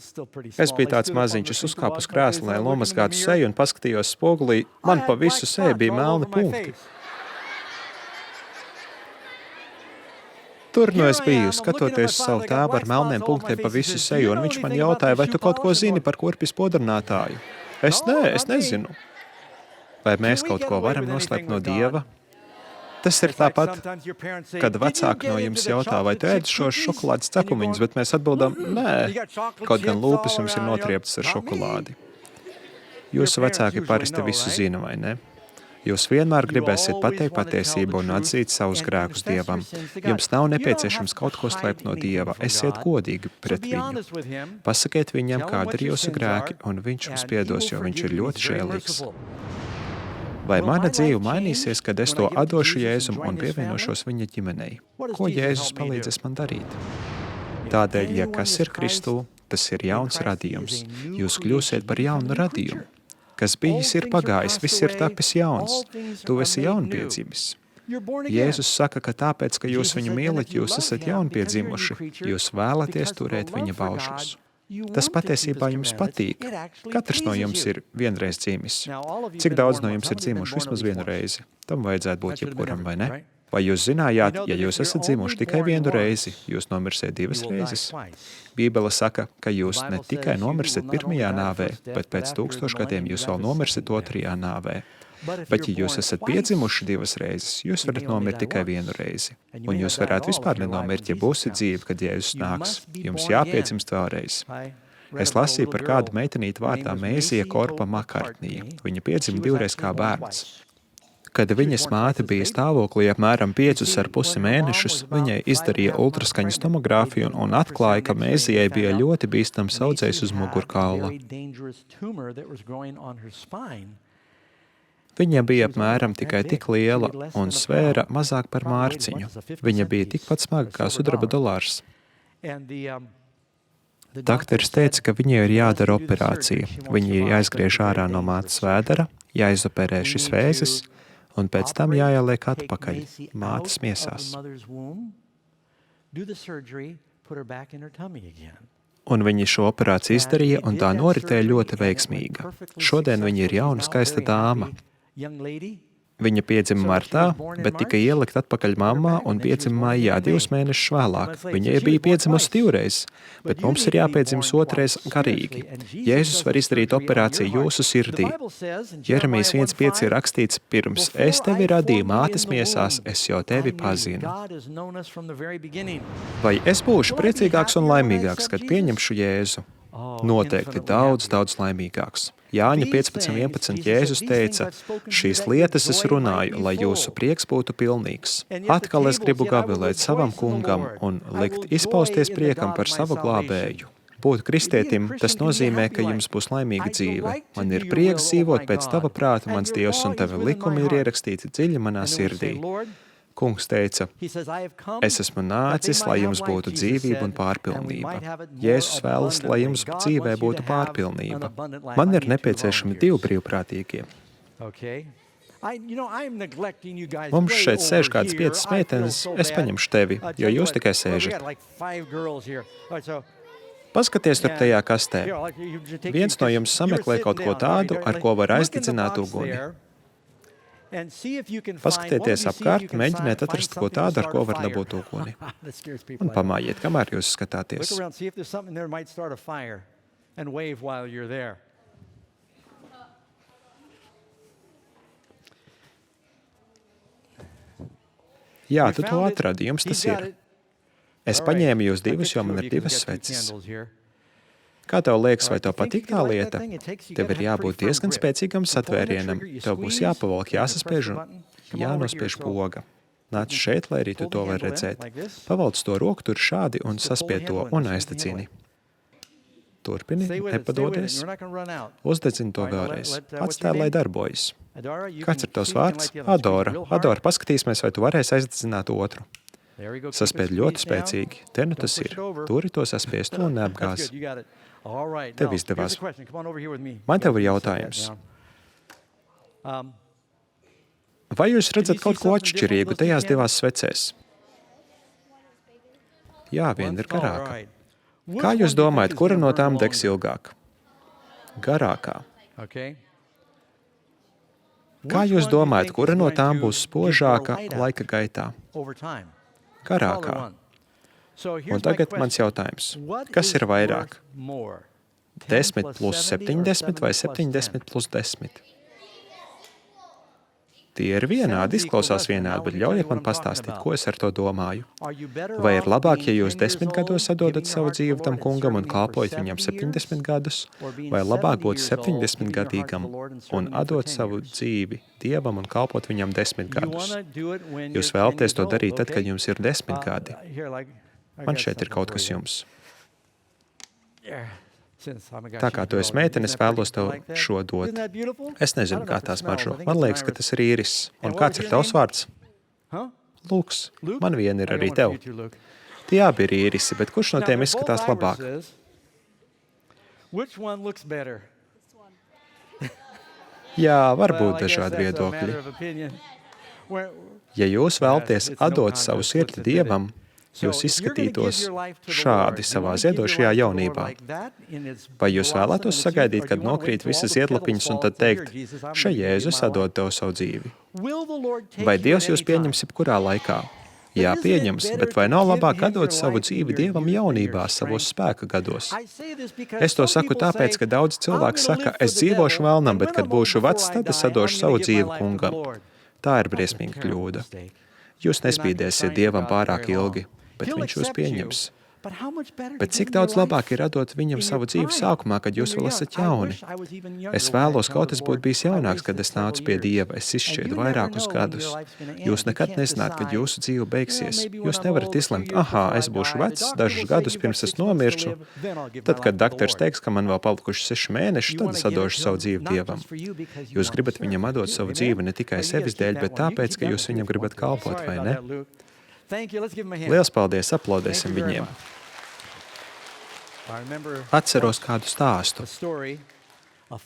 Es biju tāds maziņš, es uzkāpu uz krēsli, lai nomazgātu seju un paskatījos spogulī, man pa visu seju bija melni punkti. Tur nu es biju, skatoties savu tēvu ar melniem punktiem pa visu seju, un viņš man jautāja, vai tu kaut ko zini par kurpju spodrinātāju? Es nezinu. Vai mēs kaut ko varam noslēpt no Dieva? Tas ir tāpat, kad vecāki no jums jautā, vai tu ēdi šos šokolādes cepumiņus, bet mēs atbildam, nē, kaut gan lūpas jums ir notrieptas ar šokolādi. Jūsu vecāki parasti visu zina, vai ne? Jūs vienmēr gribēsiet pateikt patiesību un atzīt savus grēkus Dievam. Jums nav nepieciešams kaut ko slēpt no Dieva. Esiet godīgi pret viņu. Pasakiet viņam, kādi ir jūsu grēki, un viņš jums piedos, jo viņš ir ļoti žēlīgs. Vai mana dzīve mainīsies, kad es to atdošu Jēzum un pievienošos viņa ģimenei? Ko Jēzus palīdzēs man darīt? Tādēļ, ja kas ir Kristū, tas ir jauns radījums. Jūs kļūsiet par jaunu radījumu. Kas bijis ir pagājis, viss ir tapis jauns. Tu esi jaunpiedzimis. Jēzus saka, ka tāpēc, ka jūs viņu mīlat, jūs esat jaunpiedzimuši. Jūs vēlaties turēt viņa baušus. Tas patiesībā jums patīk. Katrs no jums ir vienreiz dzimis. Cik daudz no jums ir dzimuši vismaz vienu reizi? Tam vajadzētu būt jebkuram, vai ne? Vai jūs zinājāt, ja jūs esat dzimuši tikai vienu reizi, jūs nomirsiet 2 reizes? Bībele saka, ka jūs ne tikai nomirsiet pirmajā nāvē, bet pēc 1000 gadiem jūs vēl nomirsiet 2. nāvē. Bet, ja jūs esat piedzimuši 2 reizes, jūs varat nomirt tikai 1 reizi. Un jūs varētu vispār nenomirt, ja būsiet dzīvi, kad Jēzus nāks. Jums jāpiedzimst vēlreiz. Es lasīju par kādu meitenīti vārdā Mēzija Korpa Makartnija. Viņa piedzima 2 reizes kā bērns. Kad viņas māte bija stāvoklī apmēram 5,5 mēnešus, viņai izdarīja ultraskaņas tomogrāfiju un atklāja, ka Mēzijai bija ļoti bīstams audzējs uz mugurkaula. Viņa bija apmēram tikai tik liela un svēra mazāk par mārciņu. Viņa bija tikpat smaga kā sudraba dolārs. Dakteris teica, ka viņai ir jādara operācija. Viņa ir jāizgriež ārā no mātes vēdera, jāizoperē šis vēzis, un pēc tam jāieliek atpakaļ mātes miesās. Un viņi šo operāciju izdarīja, un tā noritēja ļoti veiksmīga. Šodien viņa ir jauna, skaista dāma. Viņa piedzima martā, bet tika ielikt atpakaļ mammā un piedzima maijā 2 mēnešus vēlāk. Viņai bija piedzimusi 2 reizes, bet mums ir jāpiedzimas 2 reizes garīgi. Jēzus var izdarīt operāciju jūsu sirdī. Jeremijas 1,5 ir rakstīts, pirms es tevi radīju mātes miesās, es jau tevi pazinu. Vai es būšu priecīgāks un laimīgāks, kad pieņemšu Jēzu? Noteikti daudz laimīgāks. Jāņa 15:11 Jēzus teica, šīs lietas es runāju, lai jūsu prieks būtu pilnīgs. Atkal es gribu gavilēt savam kungam un likt izpausties priekam par savu glābēju. Būt kristietim, tas nozīmē, ka jums būs laimīga dzīve. Man ir prieks dzīvot pēc tava prāta, mans Dievs, un tavi likumi ir ierakstīti dziļi manā sirdī. Kungs teica, es esmu nācis, lai jums būtu dzīvība un pārpilnība. Jēzus vēlas, lai jums dzīvē būtu pārpilnība. Man ir nepieciešami 2 brīvprātīgie. Mums šeit sēž kādas 5 meitenes, es paņemšu tevi, jo jūs tikai sēžat. Paskaties tur tajā kastē. Viens no jums sameklē kaut ko tādu, ar ko var aizdedzināt uguni. Paskatieties apkārt, mēģiniet atrast ko tādu, ar ko var dabūt uguni. Un pamājiet, kamēr jūs skatāties. Jā, tu to atradi, jums tas ir. Es paņēmu jūs 2, jo man ir 2 sveces. Kā tev liekas, vai tev patīk tā lieta? Tev ir jābūt diezgan spēcīgam satvērienam. Tev būs jāpavalk, jāsaspiež un jānospiež poga. Nāc šeit, lai arī tu to var redzēt. Pavalc to roku tur šādi un saspied to un aizdedzini. Turpini, nepadodies. Uzdedzini to vēlreiz. Atstāj, lai darbojas. Kāds ir tavs vārds? Adora. Adora, paskatīsimies, vai tu varēsi aizdedzināt otru. Saspied ļoti spēcīgi. Te nu tas ir. Turi to saspiest un neapgāz. Tev izdevās. Man tev ir jautājums. Vai jūs redzat kaut ko atšķirīgu tajās 2 svecēs? Jā, viena ir garāka. Kā jūs domājat, kura no tām degs ilgāk? Garākā. Kā jūs domājat, kura no tām būs spožāka laika gaitā? Garākā. Un tagad mans jautājums. Kas ir vairāk? 10 plus 70 vai 70 plus 10? Tie ir vienādi, izklausās vienādi, bet ļaujiet man pastāstīt, ko es ar to domāju. Vai ir labāk, ja jūs 10 gados atdodat savu dzīvi tam kungam un kalpojat viņam 70 gadus, vai labāk būt 70-gadīgam un atdot savu dzīvi Dievam un kalpot viņam 10 gadus? Jūs vēlaties to darīt tad, kad jums ir 10 gadi. Man šeit ir kaut kas jums. Tā kā tu esi meitene, es vēlos tev šo dot. Es nezinu, kā tās maržo. Man liekas, ka tas ir īris. Un kāds ir tavs vārds? Lūks. Man viena ir arī tev. Tie abi ir īrisi, bet kurš no tiem izskatās labāk? Jā, var būt dažādi viedokļi. Ja jūs vēlaties atdot savu sirdi Dievam, jūs izskatītos šādi savā ziedošajā jaunībā. Vai jūs vēlētos sagaidīt, kad nokrīt visas ziedlapiņas un tad teikt, še Jēzus atdod tev savu dzīvi? Vai Dievs jūs pieņems jebkurā laikā? Jā, pieņems, bet vai nav labāk atdot savu dzīvi Dievam jaunībā, savos spēka gados? Es to saku tāpēc, ka daudz cilvēku saka, es dzīvošu vēlnam, bet kad būšu vecs, tad es atdošu savu dzīvi kungam. Tā ir briesmīga kļūda. Jūs nespīdēsiet Dievam pārāk ilgi, bet viņš jūs pieņems. Bet cik daudz labāk ir atdot viņam savu dzīvi sākumā, kad jūs vēl esat jauni? Es vēlos, kaut es būtu bijis jaunāks, kad es nācu pie Dieva. Es izšķiedu vairākus gadus. Jūs nekad nezināt, kad jūsu dzīve beigsies. Jūs nevarat izlemt, es būšu vecs, dažus gadus pirms es nomiršu. Tad, kad daktars teiks, ka man vēl palikuši 6 mēneši, tad es atdošu savu dzīvi Dievam. Jūs gribat viņam atdot savu dzīvi ne tikai sevis dēļ, bet tāpēc, ka jūs viņam gribat kalpot, vai ne? Liels paldies, aplaudēsim viņiem. Atceros kādu stāstu.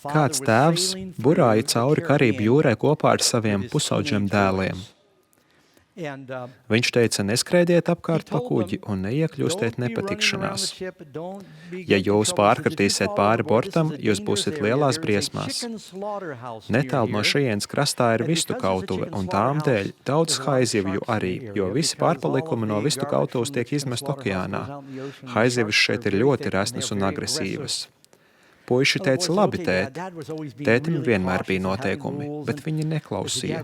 Kāds tēvs burāja cauri Karību jūrai kopā ar saviem pusaudžiem dēliem. Viņš teica, neskrēdiet apkārt pa kuģi un neiekļūstiet nepatikšanās. Ja jūs pārkratīsiet pāri bortam, jūs būsiet lielās briesmās. Netālu no šejienes krastā ir vistu kautuve, un tām dēļ daudz haizivju arī, jo visi pārpalikumi no vistu kautuvas tiek izmest okeānā. Haizivis šeit ir ļoti resnas un agresīvas. Puiši teica, labi, tēt. Tētim vienmēr bija noteikumi, bet viņi neklausīja.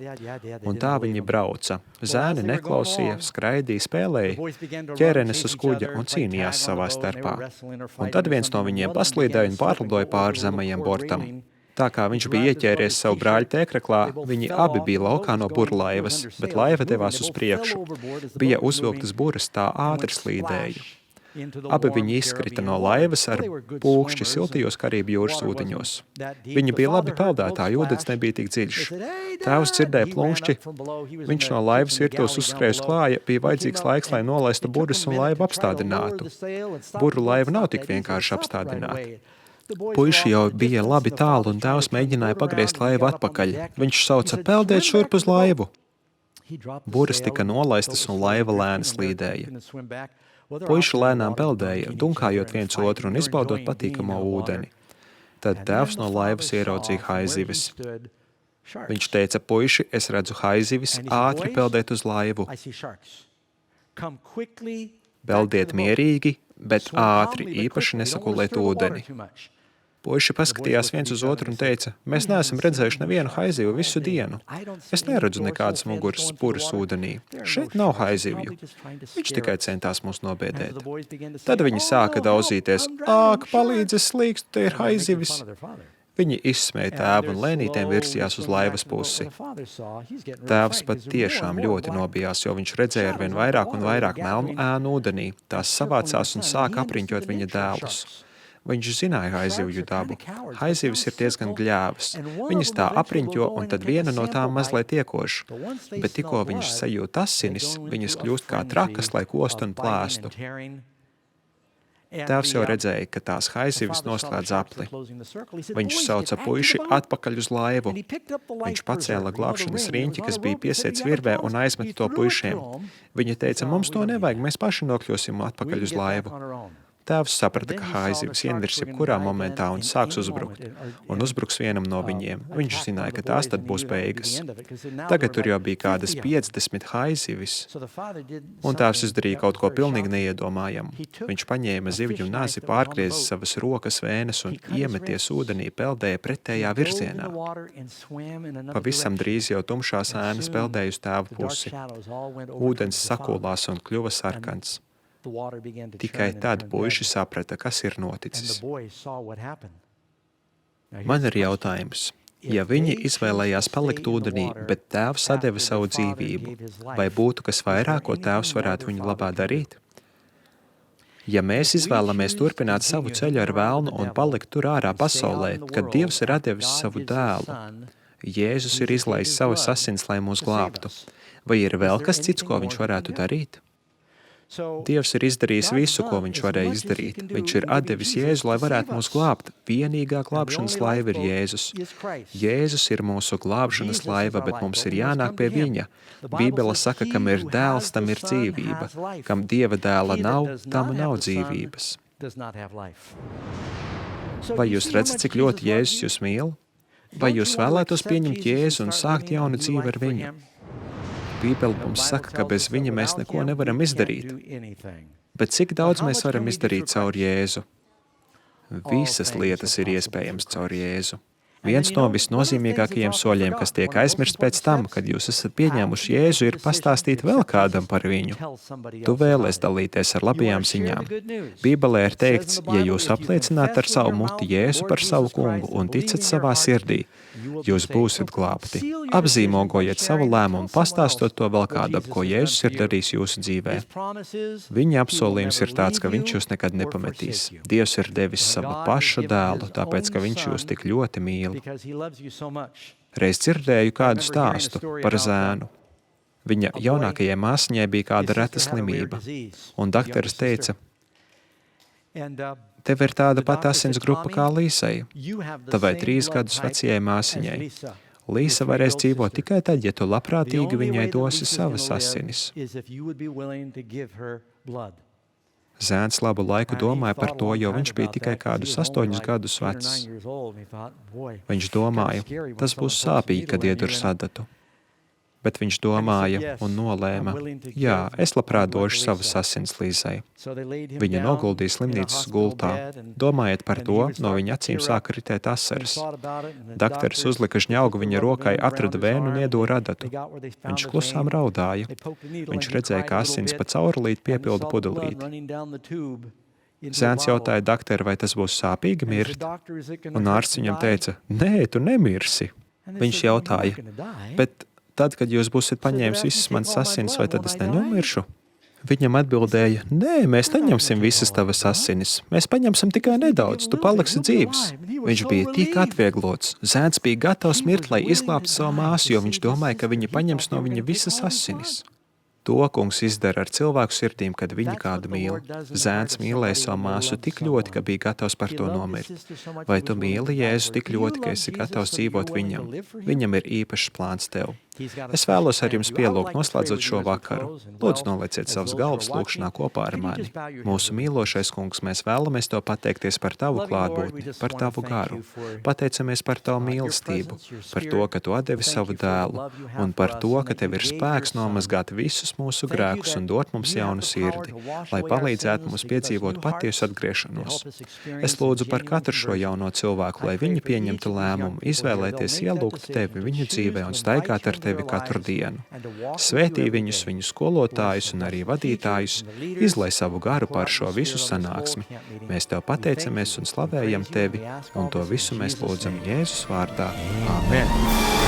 Un tā viņi brauca. Zēni neklausīja, skraidīja, spēlēja, ķērenes uz kuģa un cīnījās savā starpā. Un tad viens no viņiem paslīdēja un pārlidoja pāri zemajam bortam. Tā kā viņš bija ieķēries savu brāļu tēkraklā, viņi abi bija laukā no burlaivas, bet laiva devās uz priekšu. Bija uzvilktas buras, tā ātri slīdēja. Abi viņi izkrita no laivas ar pūkšķi siltajos Karību jūras ūdeņos. Viņi bija labi peldētāji, ūdens nebija tik dziļš. Tēvs dzirdēja plunkšķi, viņš no laivas virtuves uzskrēja uz klāja, bija vajadzīgs laiks, lai nolaistu buras un laivu apstādinātu. Buru laiva nav tik vienkārši apstādināta. Puiši jau bija labi tālu un tēvs mēģināja pagriezt laivu atpakaļ. Viņš sauca, peldēt šurp uz laivu. Buras tika nolaistas un laiva lēni slīdēja. Puiši lēnām peldēja, dunkājot viens otru un izbaudot patīkamo ūdeni. Tad tēvs no laivas ieraudzīja haizivis. Viņš teica, puiši, es redzu haizivis, ātri peldēt uz laivu. Peldiet mierīgi, bet ātri, īpaši nesakulēt ūdeni. Puiši paskatījās viens uz otru un teica, mēs neesam redzējuši nevienu haizivu visu dienu. Es neredzu nekādas muguras spuras ūdenī. Šeit nav haizivju. Viņš tikai centās mūs nobiedēt. Tad viņi sāka daudzīties, āk, palīdzi, es slīkstu, te ir haizivis. Viņi izsmēja tēvu un lēnītēm virsījās uz laivas pusi. Tēvs pat tiešām ļoti nobijās, jo viņš redzēja arvien vairāk un vairāk melnu ēnu ūdenī. Tās savācās un sāka apriņķot viņa dēlus. Viņš zināja haizivju dabu. Haizivis ir diezgan gļēvas. Viņas tā apriņķo, un tad viena no tām mazliet iekoša. Bet tikko viņas sajūt asinis, viņas kļūst kā trakas, lai kostu un plēstu. Tēvs jau redzēja, ka tās haizivis noslēdz apli. Viņš sauca puiši atpakaļ uz laivu. Viņš pacēla glābšanas riņķi, kas bija piesiets virvē, un aizmeta to puišiem. Viņa teica, mums to nevajag, mēs paši nokļūsim atpakaļ uz laivu. Tēvs saprata, ka haizivis ienirs jebkurā momentā un sāks uzbrukt, un uzbruks vienam no viņiem. Viņš zināja, ka tās tad būs beigas. Tagad tur jau bija kādas 50 haizivis, un tēvs izdarīja kaut ko pilnīgi neiedomājamu. Viņš paņēma zivju nazi, pārgrieza savas rokas vēnes un iemeties ūdenī peldēja pretējā virzienā. Pavisam drīz jau tumšās ēnas peldēja uz tēva pusi. Ūdens sakulās un kļuva sarkans. Tikai tad puiši saprata, kas ir noticis. Man ir jautājums. Ja viņi izvēlējās palikt ūdenī, bet tēvs sadeva savu dzīvību, vai būtu kas vairāk, ko tēvs varētu viņu labā darīt? Ja mēs izvēlamies turpināt savu ceļu ar velnu un palikt tur ārā pasaulē, kad Dievs ir atdevis savu dēlu, Jēzus ir izlaists savas asins, lai mūs glābtu, vai ir vēl kas cits, ko viņš varētu darīt? Dievs ir izdarījis visu, ko viņš varēja izdarīt. Viņš ir atdevis Jēzu, lai varētu mūs glābt. Vienīgā glābšanas laiva ir Jēzus. Jēzus ir mūsu glābšanas laiva, bet mums ir jānāk pie viņa. Bībele saka, kam ir dēls, tam ir dzīvība. Kam Dieva dēla nav, tam nav dzīvības. Vai jūs redzat, cik ļoti Jēzus jūs mīl? Vai jūs vēlētos pieņemt Jēzu un sākt jaunu dzīvi ar viņu? Bībele mums saka, ka bez viņa mēs neko nevaram izdarīt. Bet cik daudz mēs varam izdarīt caur Jēzu? Visas lietas ir iespējams caur Jēzu. Viens no visnozīmīgākajiem soļiem, kas tiek aizmirsts pēc tam, kad jūs esat pieņēmuši Jēzu, ir pastāstīt vēl kādam par viņu. Tu vēlies dalīties ar labajām ziņām. Bībelē ir teikts, ja jūs apliecināt ar savu muti Jēzu par savu kungu un ticat savā sirdī, jūs būsiet glābti. Apzīmogojiet savu lēmumu, pastāstot to vēl kādam, ko Jēzus ir darījis jūsu dzīvē. Viņa apsolījums ir tāds, ka viņš jūs nekad nepametīs. Dievs ir devis savu pašu dēlu, tāpēc, ka viņš jūs tik ļoti mīl. Reiz dzirdēju kādu stāstu par zēnu. Viņa jaunākajai māsiņai bija kāda reta slimība, un dakteris teica, tev ir tāda pat asins grupa kā Līsai, tavai 3 gadus vecajai māsiņai. Līsa varēs dzīvot tikai tad, ja tu labprātīgi viņai dosi savas asinis. Zēns labu laiku domāja par to, jo viņš bija tikai kādus 8 gadus vecs. Viņš domāja, tas būs sāpīgi, kad iedurs adatu. Bet viņš domāja un nolēma, jā, es labprāt došu savas asins Līsai. Viņa noguldīja slimnīcas gultā. Domājot par to, no viņa acīm sāka ritēt asaras. Dakteris uzlika žņaugu viņa rokai, atrada vēnu un iedūra adatu. Viņš klusām raudāja. Viņš redzēja, ka asins pa caurulīti piepilda pudelīti. Zēns jautāja dakteru, vai tas būs sāpīgi mirt? Un ārsts viņam teica, nē, tu nemirsi. Viņš jautāja, bet tad, kad jūs būsiet paņēmis visas manas asinis, vai tad es nenomiršu? Viņam atbildēja, nē, mēs neņemsim visas tavas asinis. Mēs paņemsim tikai nedaudz, tu paliksi dzīvs. Viņš bija tik atvieglots. Zēns bija gatavs mirt, lai izglābtu savu māsu, jo viņš domāja, ka viņi paņems no viņa visas asinis. To kungs izdara ar cilvēku sirdīm, kad viņi kādu mīl. Zēns mīlēja savu māsu tik ļoti, ka bija gatavs par to nomirt. Vai tu mīli Jēzu tik ļoti, ka esi gatavs dzīvot viņam? Viņam ir īpašs plāns tev. Es vēlos ar jums pielūgt, noslēdzot šo vakaru. Lūdzu, nolieciet savas galvas lūkšanā kopā ar mani. Mūsu mīlošais kungs, mēs vēlamies tev pateikties par tavu klātbūtni, par tavu garu. Pateicamies par tavu mīlestību, par to, ka tu atdevi savu dēlu, un par to, ka tev ir spēks nomazgāt visus mūsu grēkus un dot mums jaunu sirdi, lai palīdzētu mums piedzīvot patiesu atgriešanos. Es lūdzu par katru šo jauno cilvēku, lai viņi pieņemtu lēmumu, izvēlēties ielūgt tevi viņu dzīvē un staigāt ar tevi katru dienu. Svētī viņus, viņu skolotājus un arī vadītājus, izlai savu garu par šo visu sanāksmi. Mēs tev pateicamies un slavējam tevi, un to visu mēs lūdzam Jēzus vārdā. Āmen!